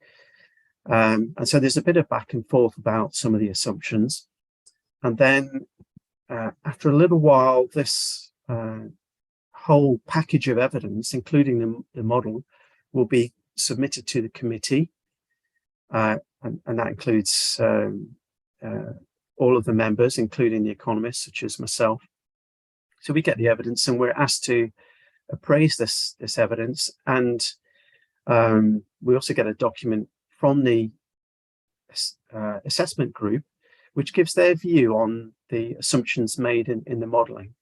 And so there's a bit of back and forth about some of the assumptions. And then after a little while, this whole package of evidence, including the model, will be submitted to the committee. And that includes all of the members, including the economists, such as myself. So we get the evidence and we're asked to appraise this evidence. And we also get a document from the assessment group, which gives their view on the assumptions made in the modeling.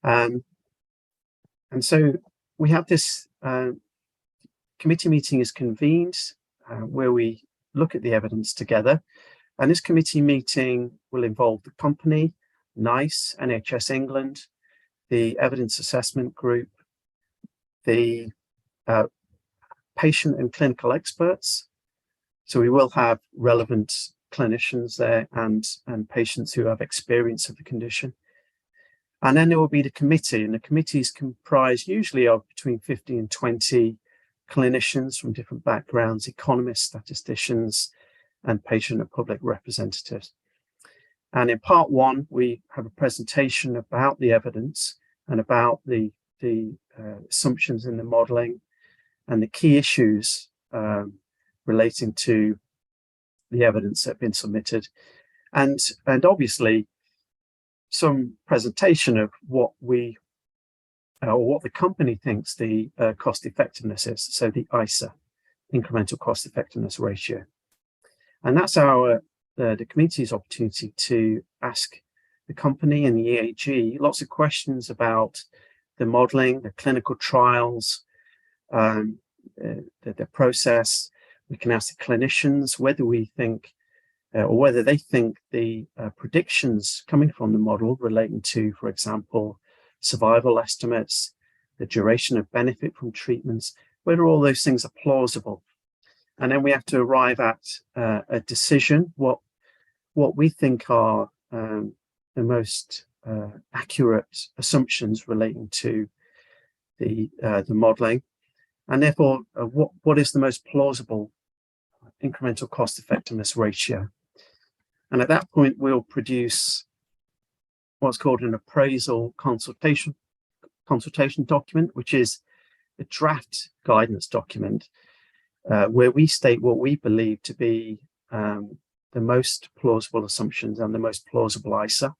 And so we have this committee meeting is convened where we look at the evidence together. And this committee meeting will involve the company, NICE, NHS England, the evidence assessment group, the patient and clinical experts. So we will have relevant clinicians there and patients who have experience of the condition. And then there will be the committee, and the committees comprise usually of between 50 and 20 clinicians from different backgrounds, economists, statisticians, and patient and public representatives. And in part one, we have a presentation about the evidence and about the assumptions in the modeling and the key issues relating to the evidence that have been submitted. And obviously, some presentation of what we or what the company thinks the cost effectiveness is, so the ICER, incremental cost effectiveness ratio. And that's the committee's opportunity to ask the company and the EAG lots of questions about the modeling, the clinical trials, the process. We can ask the clinicians whether we think or whether they think the predictions coming from the model relating to, for example, survival estimates, the duration of benefit from treatments, whether all those things are plausible. And then we have to arrive at a decision, what we think are the most accurate assumptions relating to the modeling, and therefore what is the most plausible incremental cost effectiveness ratio. And at that point, we'll produce what's called an appraisal consultation document, which is a draft guidance document where we state what we believe to be the most plausible assumptions and the most plausible ICER.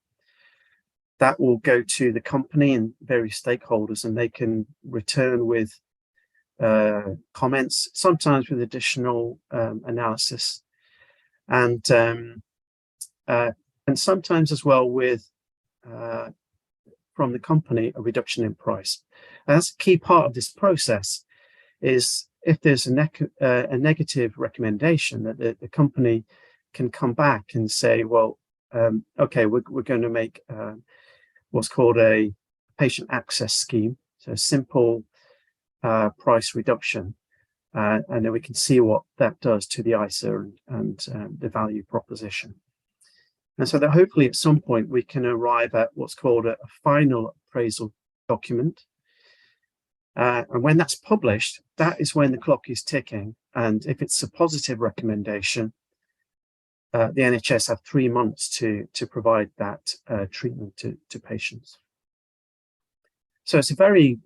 That will go to the company and various stakeholders, and they can return with comments, sometimes with additional analysis, and sometimes as well with from the company a reduction in price. And that's a key part of this process. Is if there's a negative recommendation, that the company can come back and say, well, okay, we're going to make what's called a patient access scheme, so a simple price reduction, and then we can see what that does to the ISA and the value proposition. And so that hopefully at some point we can arrive at what's called a final appraisal document. And when that's published, that is when the clock is ticking. And if it's a positive recommendation, the NHS have 3 months to provide that treatment to patients. So it's a very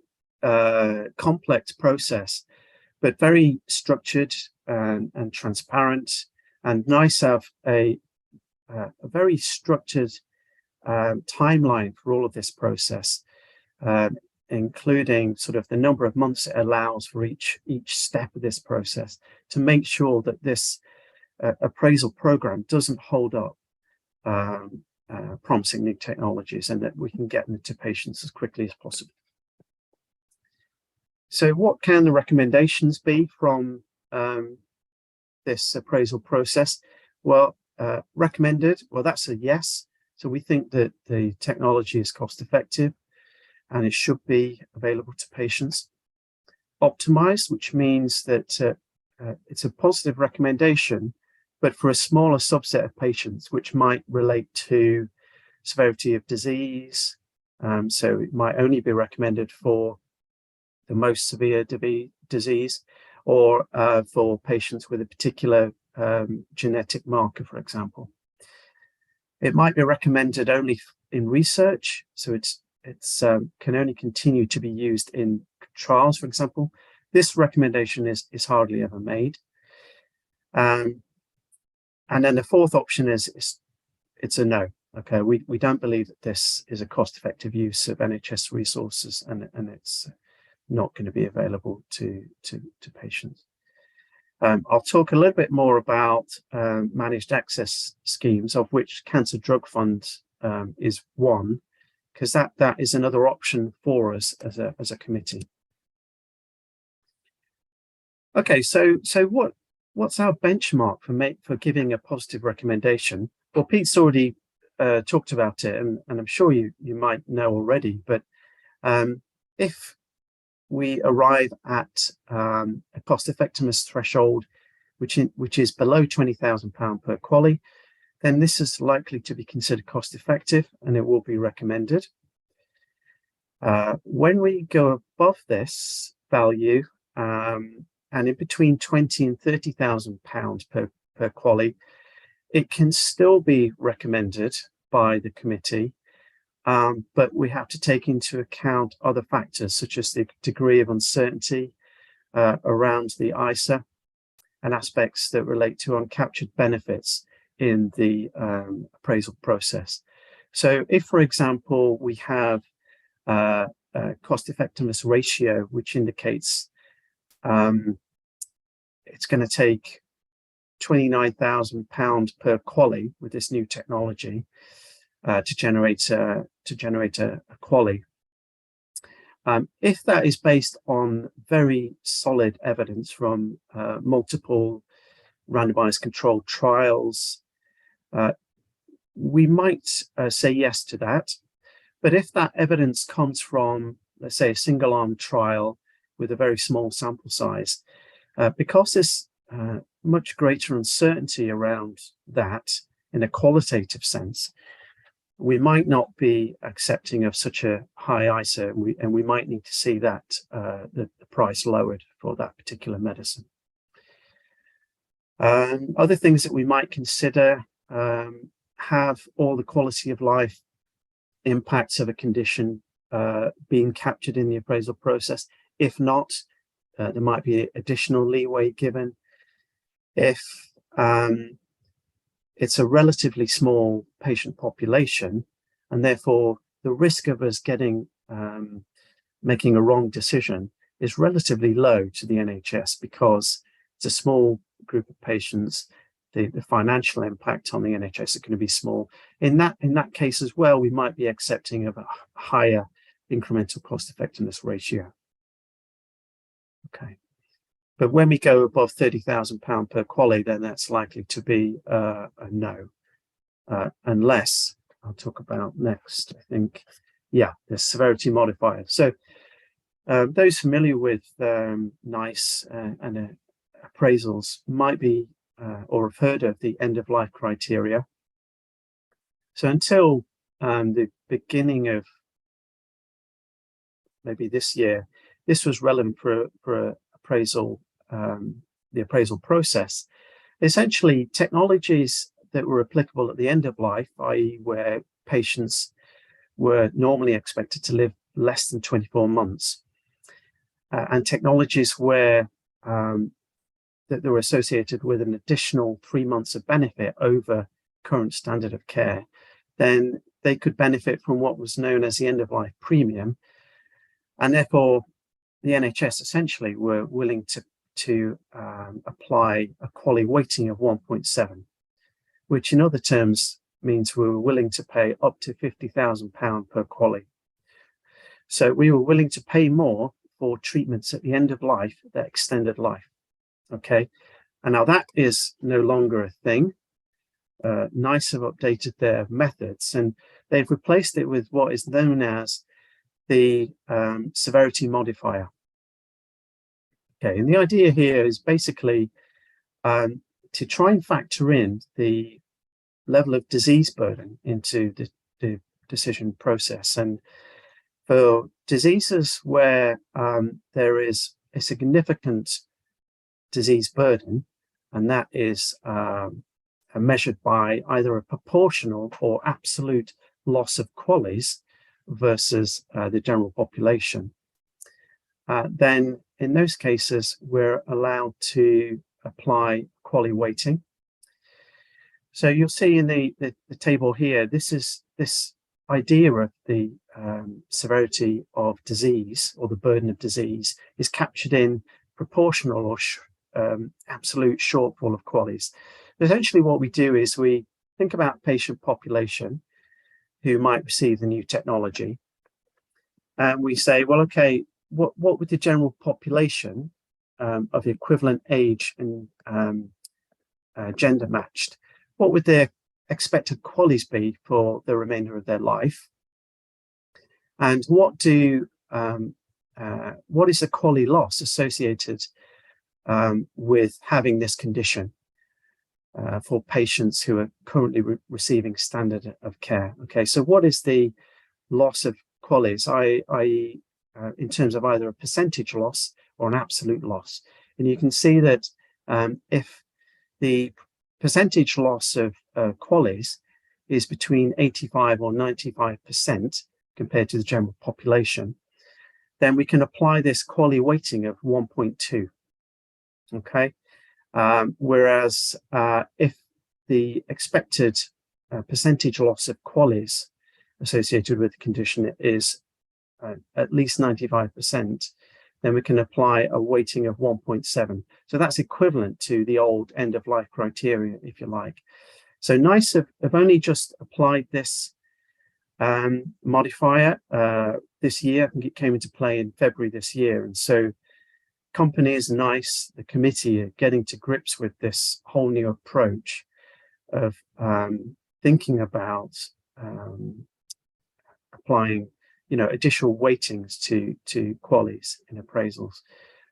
complex process, but very structured and transparent, and nice to have a very structured timeline for all of this process, including sort of the number of months it allows for each step of this process, to make sure that this appraisal program doesn't hold up promising new technologies, and that we can get them to patients as quickly as possible. So what can the recommendations be from this appraisal process? Well, recommended, well, that's a yes. So we think that the technology is cost effective and it should be available to patients. Optimized, which means that it's a positive recommendation, but for a smaller subset of patients, which might relate to severity of disease. So it might only be recommended for the most severe disease, or for patients with a particular genetic marker, for example. It might be recommended only in research, so it's can only continue to be used in trials, for example. This recommendation is hardly ever made. And then the fourth option is it's a no. Okay, we don't believe that this is a cost-effective use of NHS resources, and it's not going to be available to patients. I'll talk a little bit more about managed access schemes, of which Cancer Drug Fund is one, because that is another option for us as a committee. Okay, so what's our benchmark for giving a positive recommendation? Well, Pete's already talked about it, and I'm sure you might know already, but if we arrive at a cost effectiveness threshold which is below £20,000 per QALY, then this is likely to be considered cost effective and it will be recommended. When we go above this value, and in between £20,000 and £30,000 per QALY, it can still be recommended by the committee, but we have to take into account other factors, such as the degree of uncertainty around the ISA, and aspects that relate to uncaptured benefits in the appraisal process. So if, for example, we have a cost effectiveness ratio, which indicates it's going to take £29,000 per QALY with this new technology to generate a QALY. If that is based on very solid evidence from multiple randomized controlled trials, we might say yes to that. But if that evidence comes from, let's say, a single-arm trial with a very small sample size, because there's much greater uncertainty around that in a qualitative sense, we might not be accepting of such a high ISA, and we might need to see that the price lowered for that particular medicine. Other things that we might consider have all the quality of life impacts of a condition being captured in the appraisal process. If not, there might be additional leeway given. If it's a relatively small patient population, and therefore the risk of us making a wrong decision is relatively low to the NHS, because it's a small group of patients. The financial impact on the NHS is going to be small. In that case as well, we might be accepting of a higher incremental cost effectiveness ratio. Okay. But when we go above £30,000 per QALY, then that's likely to be a no, unless, I'll talk about next, I think, yeah, the severity modifier. So Those familiar with NICE and appraisals might be or have heard of the end-of-life criteria. So until the beginning of maybe this year, this was relevant for appraisal, the appraisal process. Essentially, technologies that were applicable at the end of life, i.e. where patients were normally expected to live less than 24 months, and technologies where that they were associated with an additional 3 months of benefit over current standard of care, then they could benefit from what was known as the end-of-life premium. And therefore, the NHS essentially were willing to apply a QALY weighting of 1.7, which in other terms means we were willing to pay up to £50,000 per QALY. So we were willing to pay more for treatments at the end of life that extended life. Okay, and now that is no longer a thing. NICE have updated their methods, and they've replaced it with what is known as the severity modifier. Okay, and the idea here is basically to try and factor in the level of disease burden into the decision process. And for diseases where there is a significant disease burden, and that is measured by either a proportional or absolute loss of QALYs versus the general population, then in those cases we're allowed to apply QALY weighting. So you'll see in the table here, this idea of the severity of disease or the burden of disease is captured in proportional or absolute shortfall of QALYs. Essentially what we do is we think about patient population who might receive the new technology, and we say, well, okay, what would the general population of the equivalent age and gender matched, what would their expected QALYs be for the remainder of their life, and what is the QALY loss associated with having this condition for patients who are currently receiving standard of care. Okay, so what is the loss of QALYs, i.e. In terms of either a percentage loss or an absolute loss? And you can see that if the percentage loss of QALYs is between 85 or 95% compared to the general population, then we can apply this QALY weighting of 1.2. Okay, whereas if the expected percentage loss of QALYs associated with the condition is at least 95%, then we can apply a weighting of 1.7. So that's equivalent to the old end-of-life criteria, if you like. So NICE have only just applied this modifier this year. I think it came into play in February this year. And so companies, NICE, the committee are getting to grips with this whole new approach of thinking about applying, additional weightings to QALYs in appraisals.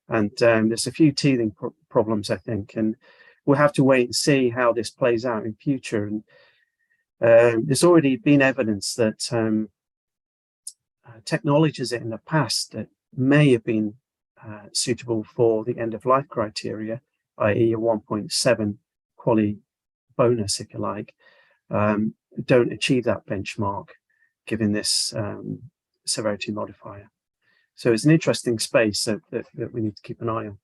And there's a few teething problems, I think, and we'll have to wait and see how this plays out in future. And there's already been evidence that technologies in the past that may have been suitable for the end-of-life criteria, i.e. a 1.7 QALY bonus, if you like, don't achieve that benchmark given this severity modifier. So it's an interesting space that we need to keep an eye on.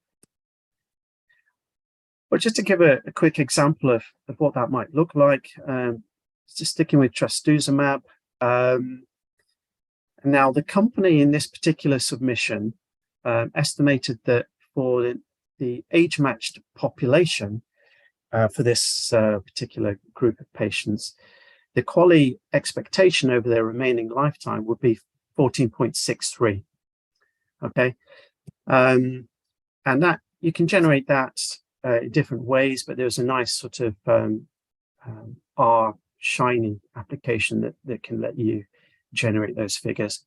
But just to give a quick example of what that might look like, just sticking with trastuzumab. Now, the company in this particular submission estimated that for the age-matched population for this particular group of patients, the QALY expectation over their remaining lifetime would be 14.63. Okay, and that you can generate that in different ways, but there's a nice sort of R-Shiny application that can let you generate those figures.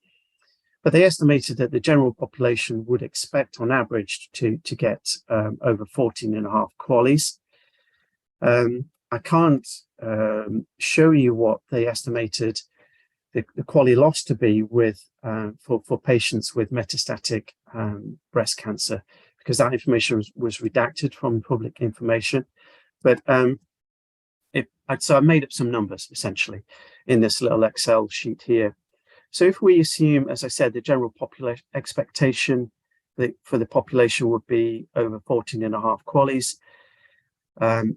but they estimated that the general population would expect on average to get over 14.5 QALYs. I can't show you what they estimated the QALY loss to be with for patients with metastatic breast cancer, because that information was redacted from public information. But so I made up some numbers essentially in this little Excel sheet here. So if we assume, as I said, the general population expectation for the population would be over 14.5 QALYs.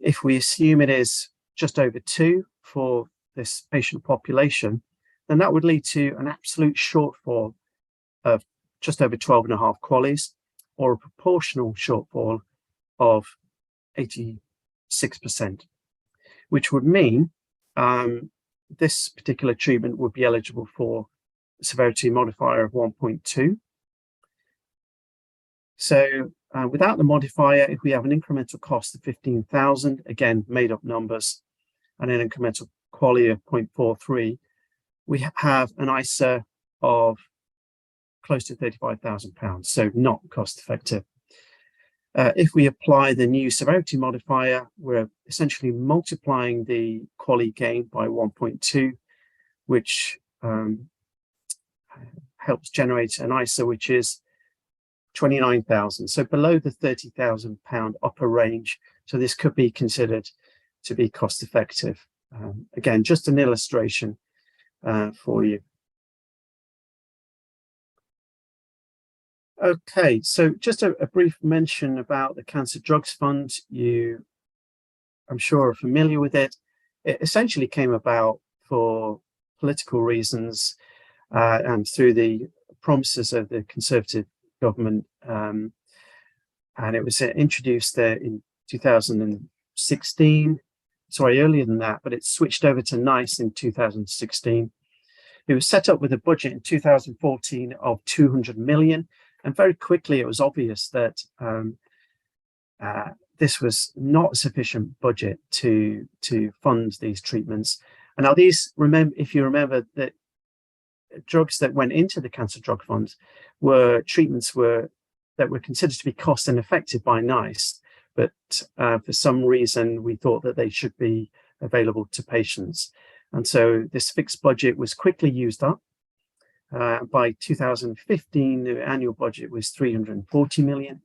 If we assume it is just over 2 for this patient population, then that would lead to an absolute shortfall of just over 12.5 QALYs, or a proportional shortfall of 86%, which would mean this particular treatment would be eligible for a severity modifier of 1.2. So without the modifier, if we have an incremental cost of 15,000, again, made up numbers, and an incremental QALY of 0.43, we have an ISA of close to £35,000, so not cost effective. If we apply the new severity modifier, we're essentially multiplying the QALY gain by 1.2, which helps generate an ISA which is 29,000, so below the £30,000 upper range. So this could be considered to be cost effective. Again, just an illustration for you. Okay, so just a brief mention about the Cancer Drugs Fund. You, I'm sure, are familiar with it. It essentially came about for political reasons and through the promises of the Conservative government, and it was introduced there in 2016. Sorry, earlier than that, but it switched over to NICE in 2016. It was set up with a budget in 2014 of 200 million, and very quickly it was obvious that this was not a sufficient budget to fund these treatments. And now these, if you remember, that drugs that went into the Cancer Drug Fund were treatments that were considered to be cost ineffective by NICE, but for some reason we thought that they should be available to patients. And so this fixed budget was quickly used up. By 2015, the annual budget was 340 million.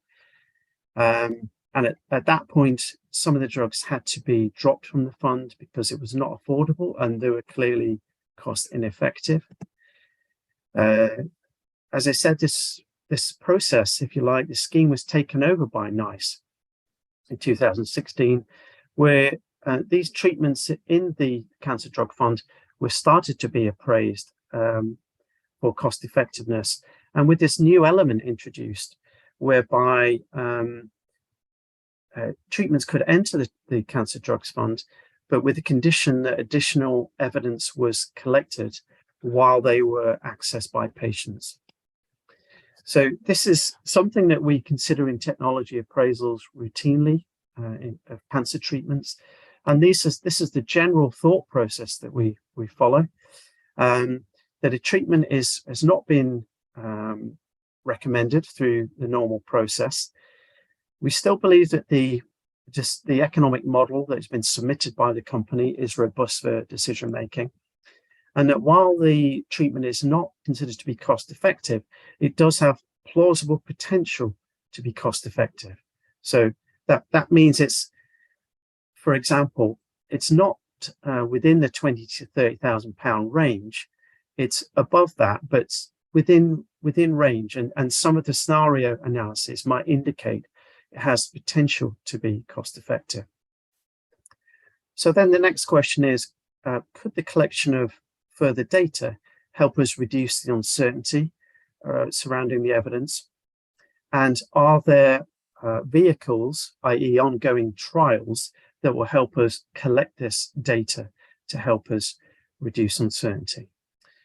And at that point, some of the drugs had to be dropped from the fund because it was not affordable and they were clearly cost ineffective. As I said, this process, if you like, the scheme was taken over by NICE in 2016, where these treatments in the Cancer Drug Fund were started to be appraised for cost effectiveness. And with this new element introduced, whereby treatments could enter the Cancer Drugs Fund, but with the condition that additional evidence was collected while they were accessed by patients. So this is something that we consider in technology appraisals routinely of cancer treatments. And this is the general thought process that we follow, that a treatment has not been recommended through the normal process. We still believe that the economic model that's been submitted by the company is robust for decision making, and that while the treatment is not considered to be cost effective, it does have plausible potential to be cost effective. So that means it's, for example, it's not within the £20,000 to £30,000 range. It's above that, but within range, and some of the scenario analysis might indicate it has potential to be cost effective. So then the next question is, could the collection of further data help us reduce the uncertainty surrounding the evidence? And are there vehicles, i.e. ongoing trials, that will help us collect this data to help us reduce uncertainty?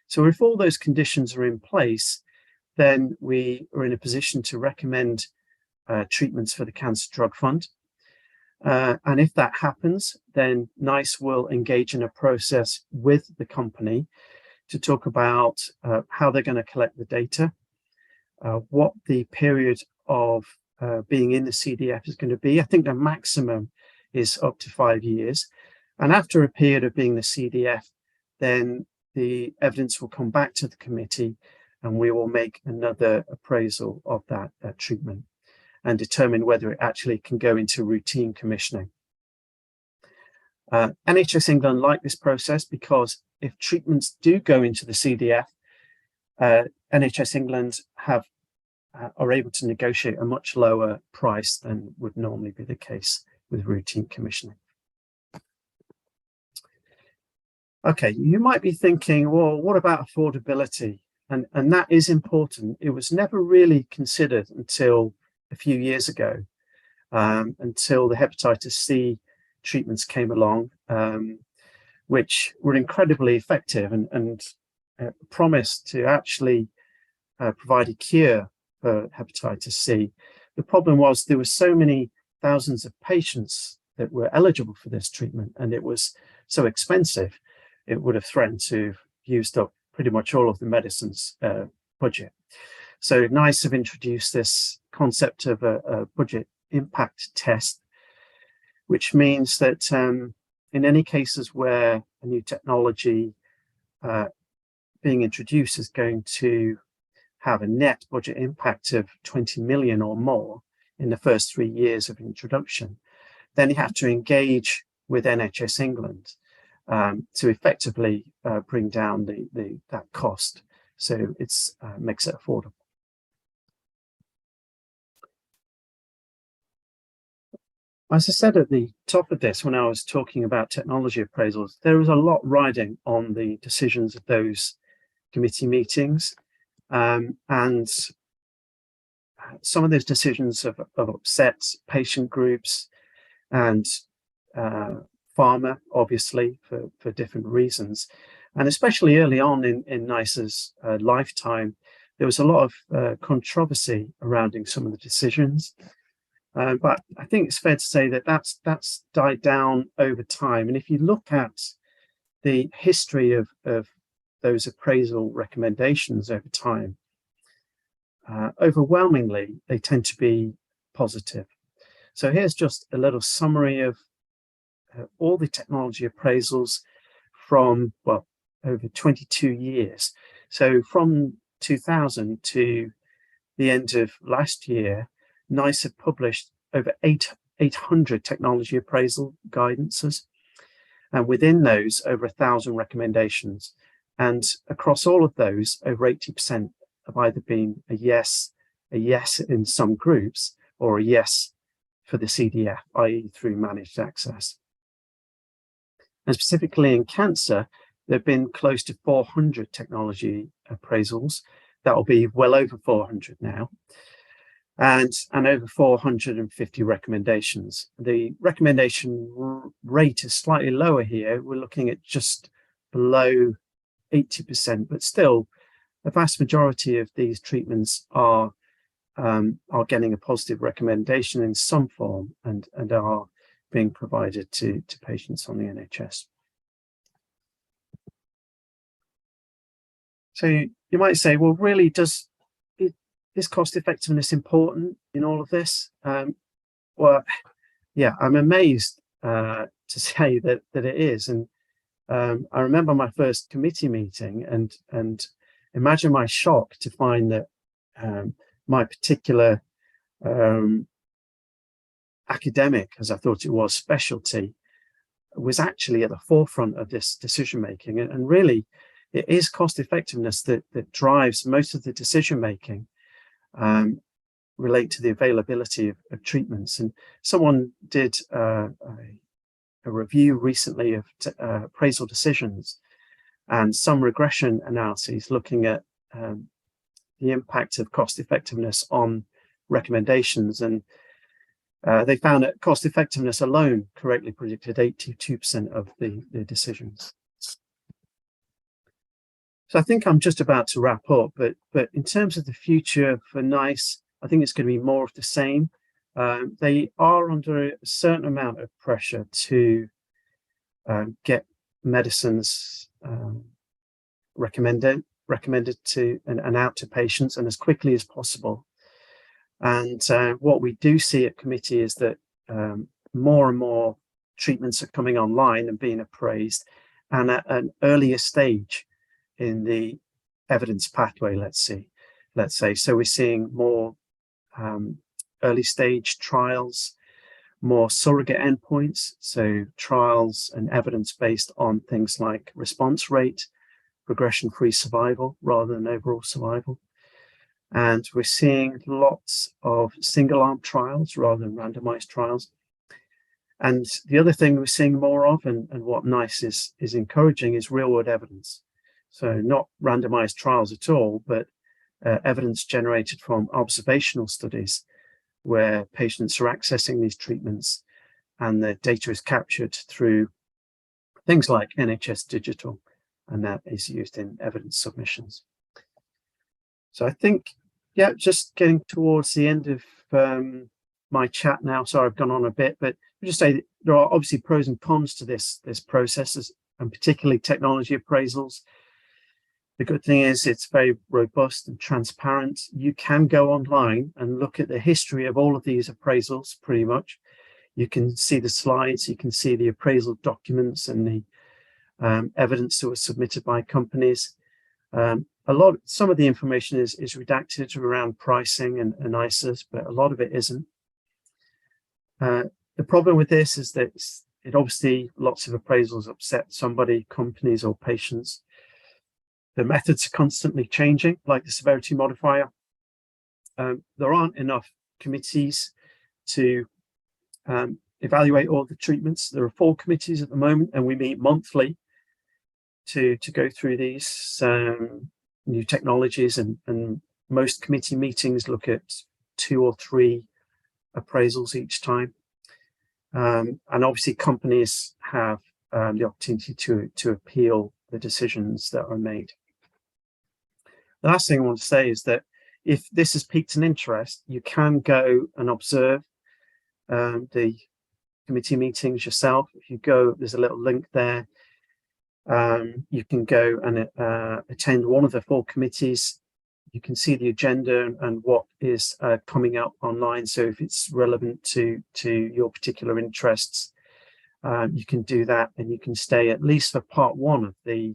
So if all those conditions are in place, then we are in a position to recommend treatments for the Cancer Drug Fund. And if that happens, then NICE will engage in a process with the company to talk about how they're going to collect the data, what the period of being in the CDF is going to be. I think the maximum is up to 5 years. And after a period of being the CDF, then the evidence will come back to the committee and we will make another appraisal of that treatment and determine whether it actually can go into routine commissioning. NHS England like this process because if treatments do go into the CDF, NHS England are able to negotiate a much lower price than would normally be the case with routine commissioning. Okay, you might be thinking, well, what about affordability? And that is important. It was never really considered until a few years ago, until the hepatitis C treatments came along, which were incredibly effective and promised to actually provide a cure for hepatitis C. The problem was there were so many thousands of patients that were eligible for this treatment, and it was so expensive, it would have threatened to have used up pretty much all of the medicine's budget. So NICE have introduced this concept of a budget impact test, which means that in any cases where a new technology being introduced is going to have a net budget impact of 20 million or more in the first 3 years of introduction, then you have to engage with NHS England to effectively bring down that cost. So it's makes it affordable. As I said at the top of this, when I was talking about technology appraisals, there is a lot riding on the decisions of those committee meetings. And some of those decisions have upset patient groups and pharma, obviously, for different reasons. And especially early on in NICE's lifetime, there was a lot of controversy surrounding some of the decisions. But I think it's fair to say that that's died down over time. And if you look at the history of those appraisal recommendations over time, overwhelmingly, they tend to be positive. So here's just a little summary of all the technology appraisals from, well, over 22 years. So from 2000 to the end of last year, NICE have published over 800 technology appraisal guidances, and within those, over 1,000 recommendations. And across all of those, over 80% have either been a yes in some groups, or a yes for the CDF, i.e. through managed access. And specifically in cancer, there have been close to 400 technology appraisals. That will be well over 400 now. And over 450 recommendations. The recommendation rate is slightly lower here. We're looking at just below 80%, but still the vast majority of these treatments are getting a positive recommendation in some form and are being provided to patients on the NHS. So you might say, well, really, is cost effectiveness important in all of this? Well, yeah, I'm amazed to say that it is. And I remember my first committee meeting and imagine my shock to find that my particular academic, as I thought it was, specialty, was actually at the forefront of this decision making. And really, it is cost effectiveness that drives most of the decision making relate to the availability of treatments. And someone did a review recently of appraisal decisions and some regression analyses looking at the impact of cost effectiveness on recommendations. And they found that cost effectiveness alone correctly predicted 82% of the decisions. So I think I'm just about to wrap up, but in terms of the future for NICE, I think it's going to be more of the same. They are under a certain amount of pressure to get medicines recommended to and out to patients, and as quickly as possible. And what we do see at committee is that more and more treatments are coming online and being appraised, and at an earlier stage in the evidence pathway, let's say. So we're seeing more early stage trials, more surrogate endpoints, so trials and evidence based on things like response rate, progression-free survival rather than overall survival. And we're seeing lots of single-arm trials rather than randomized trials. And the other thing we're seeing more of, and what NICE is encouraging, is real-world evidence. So not randomized trials at all, but evidence generated from observational studies where patients are accessing these treatments and the data is captured through things like NHS Digital, and that is used in evidence submissions. So I think, yeah, just getting towards the end of my chat now. Sorry, I've gone on a bit, but I'll just say that there are obviously pros and cons to this process, and particularly technology appraisals. The good thing is it's very robust and transparent. You can go online and look at the history of all of these appraisals, pretty much. You can see the slides, you can see the appraisal documents and the evidence that was submitted by companies. Some of the information is redacted around pricing and ISAs, but a lot of it isn't. The problem with this is that it obviously, lots of appraisals upset somebody, companies or patients. The methods are constantly changing, like the severity modifier. There aren't enough committees to evaluate all the treatments. There are 4 committees at the moment, and we meet monthly to go through these new technologies, and most committee meetings look at 2 or 3 appraisals each time. And obviously companies have the opportunity to appeal the decisions that are made. The last thing I want to say is that if this has piqued an interest, you can go and observe the committee meetings yourself. If you go, there's a little link there. You can go and attend one of the 4 committees. You can see the agenda and what is coming up online. So if it's relevant to your particular interests, you can do that, and you can stay at least for part 1 of the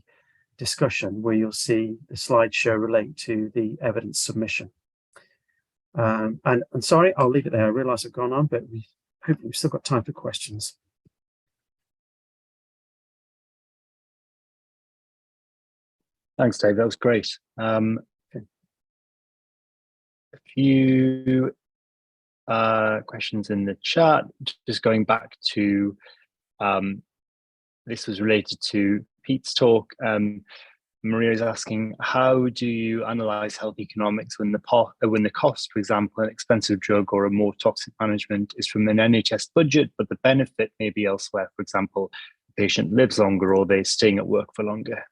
discussion, where you'll see the slideshow relate to the evidence submission. And sorry, I'll leave it there. I realise I've gone on, but hopefully we've still got time for questions. Thanks, Dave. That was great. A few questions in the chat. Just going back to this was related to Pete's talk. Maria is asking, how do you analyze health economics when the cost, for example, an expensive drug or a more toxic management is from an NHS budget, but the benefit may be elsewhere? For example, the patient lives longer or they're staying at work for longer.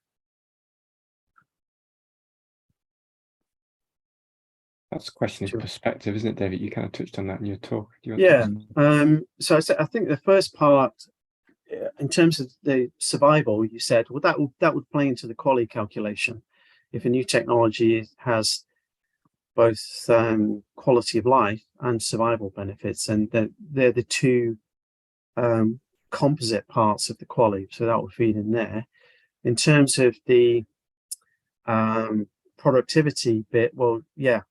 That's a question of perspective, isn't it, David? You kind of touched on that in your talk. Yeah. So I think the first part, in terms of the survival, you said, well, that would play into the QALY calculation. If a new technology has both quality of life and survival benefits, and they're the 2 composite parts of the QALY, so that will feed in there. In terms of the productivity bit, well, yeah,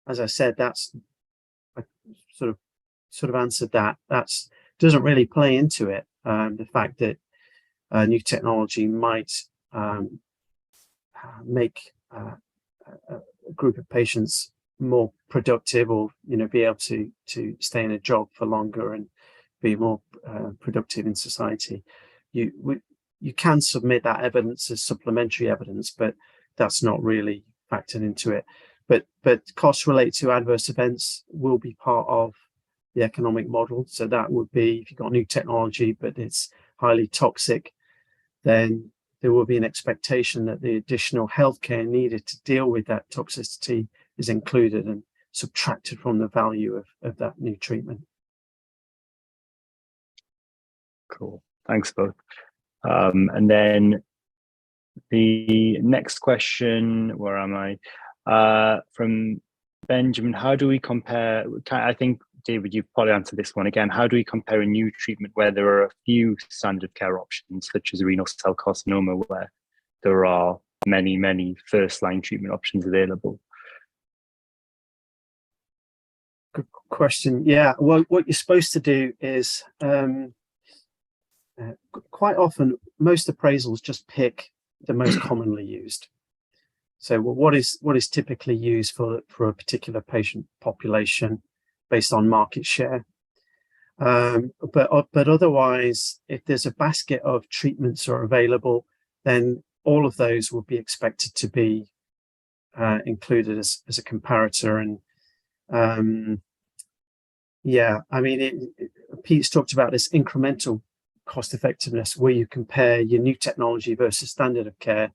as I said, I sort of answered that. That doesn't really play into it. The fact that new technology might make a group of patients more productive, or be able to stay in a job for longer and be more productive in society. You can submit that evidence as supplementary evidence, but that's not really factored into it. But costs related to adverse events will be part of the economic model. So that would be, if you've got new technology but it's highly toxic, then there will be an expectation that the additional healthcare needed to deal with that toxicity is included and subtracted from the value of that new treatment. Cool. Thanks both. And then The next question, where am I? From Benjamin, how do we compare, I think, David, you've probably answered this one again. How do we compare a new treatment where there are a few standard of care options, such as renal cell carcinoma, where there are many, many first-line treatment options available? Good question. Yeah, well, what you're supposed to do is quite often, most appraisals just pick the most commonly used. So what is typically used for a particular patient population based on market share. But otherwise, if there's a basket of treatments are available, then all of those will be expected to be included as a comparator. And yeah, I mean, Pete's talked about this incremental cost effectiveness, where you compare your new technology versus standard of care.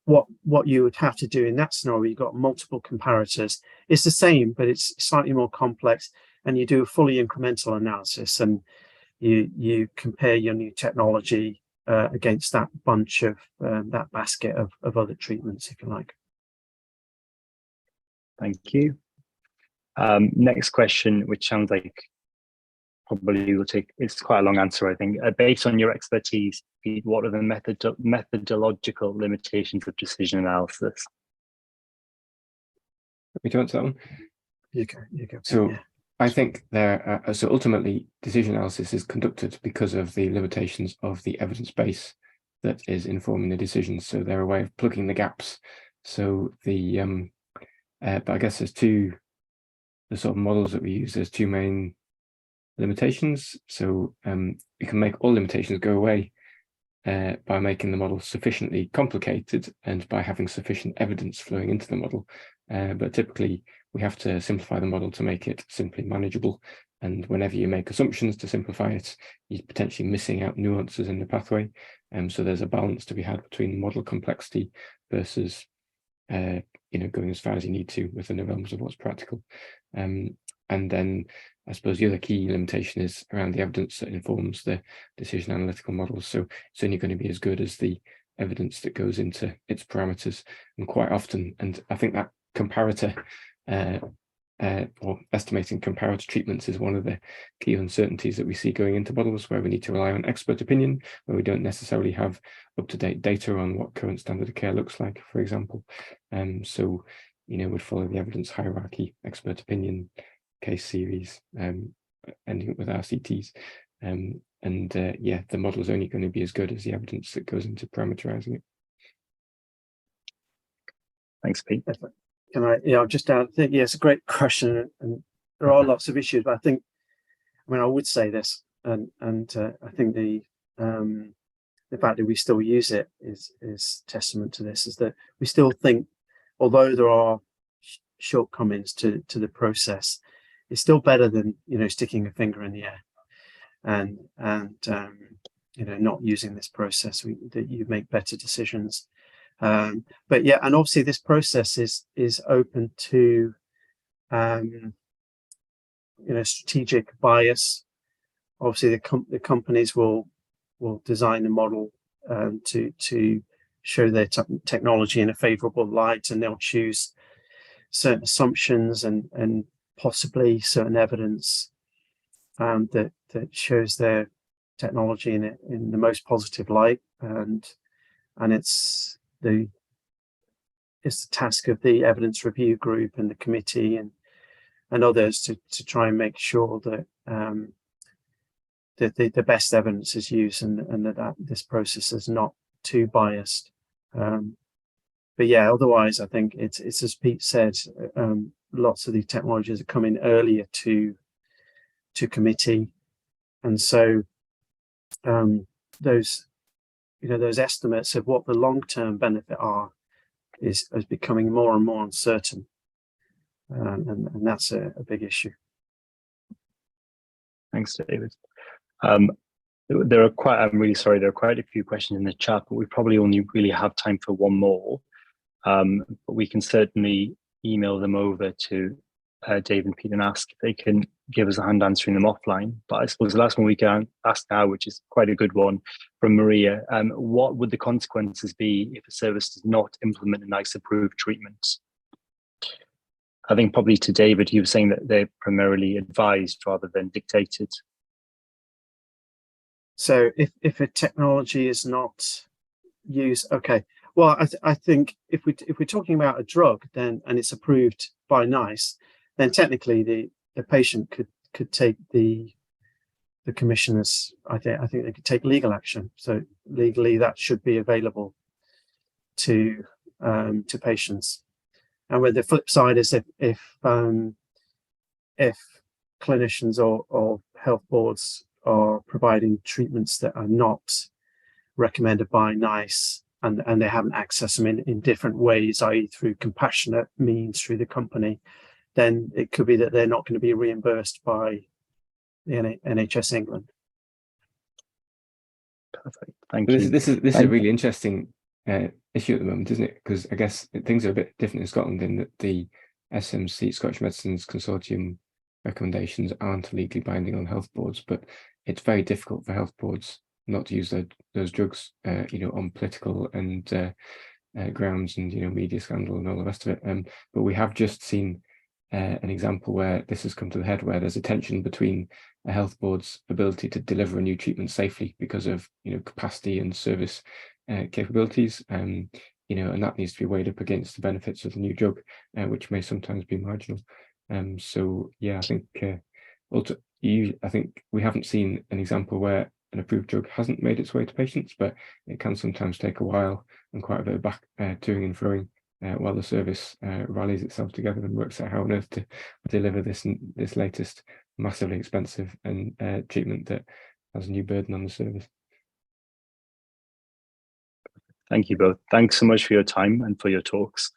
What you would have to do in that scenario, you've got multiple comparators. It's the same, but it's slightly more complex, and you do a fully incremental analysis, and you compare your new technology against that bunch of that basket of other treatments, if you like. Thank you. Next question, which sounds like probably will take, it's quite a long answer, I think. Based on your expertise, Pete, what are the methodological limitations of decision analysis? We do answer that one. You go. So yeah. I think so ultimately decision analysis is conducted because of the limitations of the evidence base that is informing the decisions. So they're a way of plugging the gaps. So the but I guess there's the sort of models that we use. There's two main limitations. So we can make all limitations go away by making the model sufficiently complicated and by having sufficient evidence flowing into the model. But typically we have to simplify the model to make it simply manageable. And whenever you make assumptions to simplify it, you're potentially missing out nuances in the pathway. So there's a balance to be had between model complexity versus going as far as you need to within the realms of what's practical. And then I suppose the other key limitation is around the evidence that informs the decision analytical models. So it's only going to be as good as the evidence that goes into its parameters. And quite often, and I think that comparator or estimating comparator treatments is one of the key uncertainties that we see going into models, where we need to rely on expert opinion, where we don't necessarily have up-to-date data on what current standard of care looks like, for example. So would follow the evidence hierarchy, expert opinion, case series, ending up with RCTs. The model is only going to be as good as the evidence that goes into parameterizing it. Thanks, Pete. Can I just add, I think, it's a great question, and there are lots of issues, but I would say this, and I think the fact that we still use it is testament to this, is that we still think, although there are shortcomings to the process, it's still better than sticking a finger in the air and not using this process. That you make better decisions. But yeah, and obviously this process is open to strategic bias. Obviously the companies will design the model to show their technology in a favorable light, and they'll choose certain assumptions and possibly certain evidence that shows their technology in the most positive light, and it's the task of the evidence review group and the committee and others to try and make sure that the best evidence is used, and that this process is not too biased. But yeah, otherwise I think it's as Pete said, lots of these technologies are coming earlier to committee, and so those estimates of what the long-term benefit is becoming more and more uncertain, and that's a big issue. Thanks, David. I'm really sorry, there are quite a few questions in the chat, but we probably only really have time for one more. But we can certainly email them over to Dave and Pete and ask if they can give us a hand answering them offline. But I suppose the last one we can ask now, which is quite a good one from Maria, what would the consequences be if a service does not implement a NICE approved treatment? I think probably to David, you were saying that they're primarily advised rather than dictated. So if a technology is not used, okay. Well, I think if we're talking about a drug, then and it's approved by NICE, then technically the patient could take the commissioners. I think they could take legal action. So legally, that should be available to patients. And where the flip side is if clinicians or health boards are providing treatments that are not recommended by NICE and they haven't accessed them in different ways, i.e. through compassionate means through the company, then it could be that they're not going to be reimbursed by the NHS England. Perfect. Thank you. This is a really interesting issue at the moment, isn't it? Because I guess things are a bit different in Scotland in that the SMC, Scottish Medicines Consortium recommendations aren't legally binding on health boards, but it's very difficult for health boards not to use those drugs, on political and grounds and, media scandal and all the rest of it. But we have just seen an example where this has come to the head, where there's a tension between a health board's ability to deliver a new treatment safely because of, capacity and service capabilities, and that needs to be weighed up against the benefits of the new drug, which may sometimes be marginal. So yeah, I think I think we haven't seen an example where an approved drug hasn't made its way to patients, but it can sometimes take a while and quite a bit of back toing and throwing while the service rallies itself together and works out how on earth to deliver this latest massively expensive and treatment that has a new burden on the service. Thank you both. Thanks so much for your time and for your talks.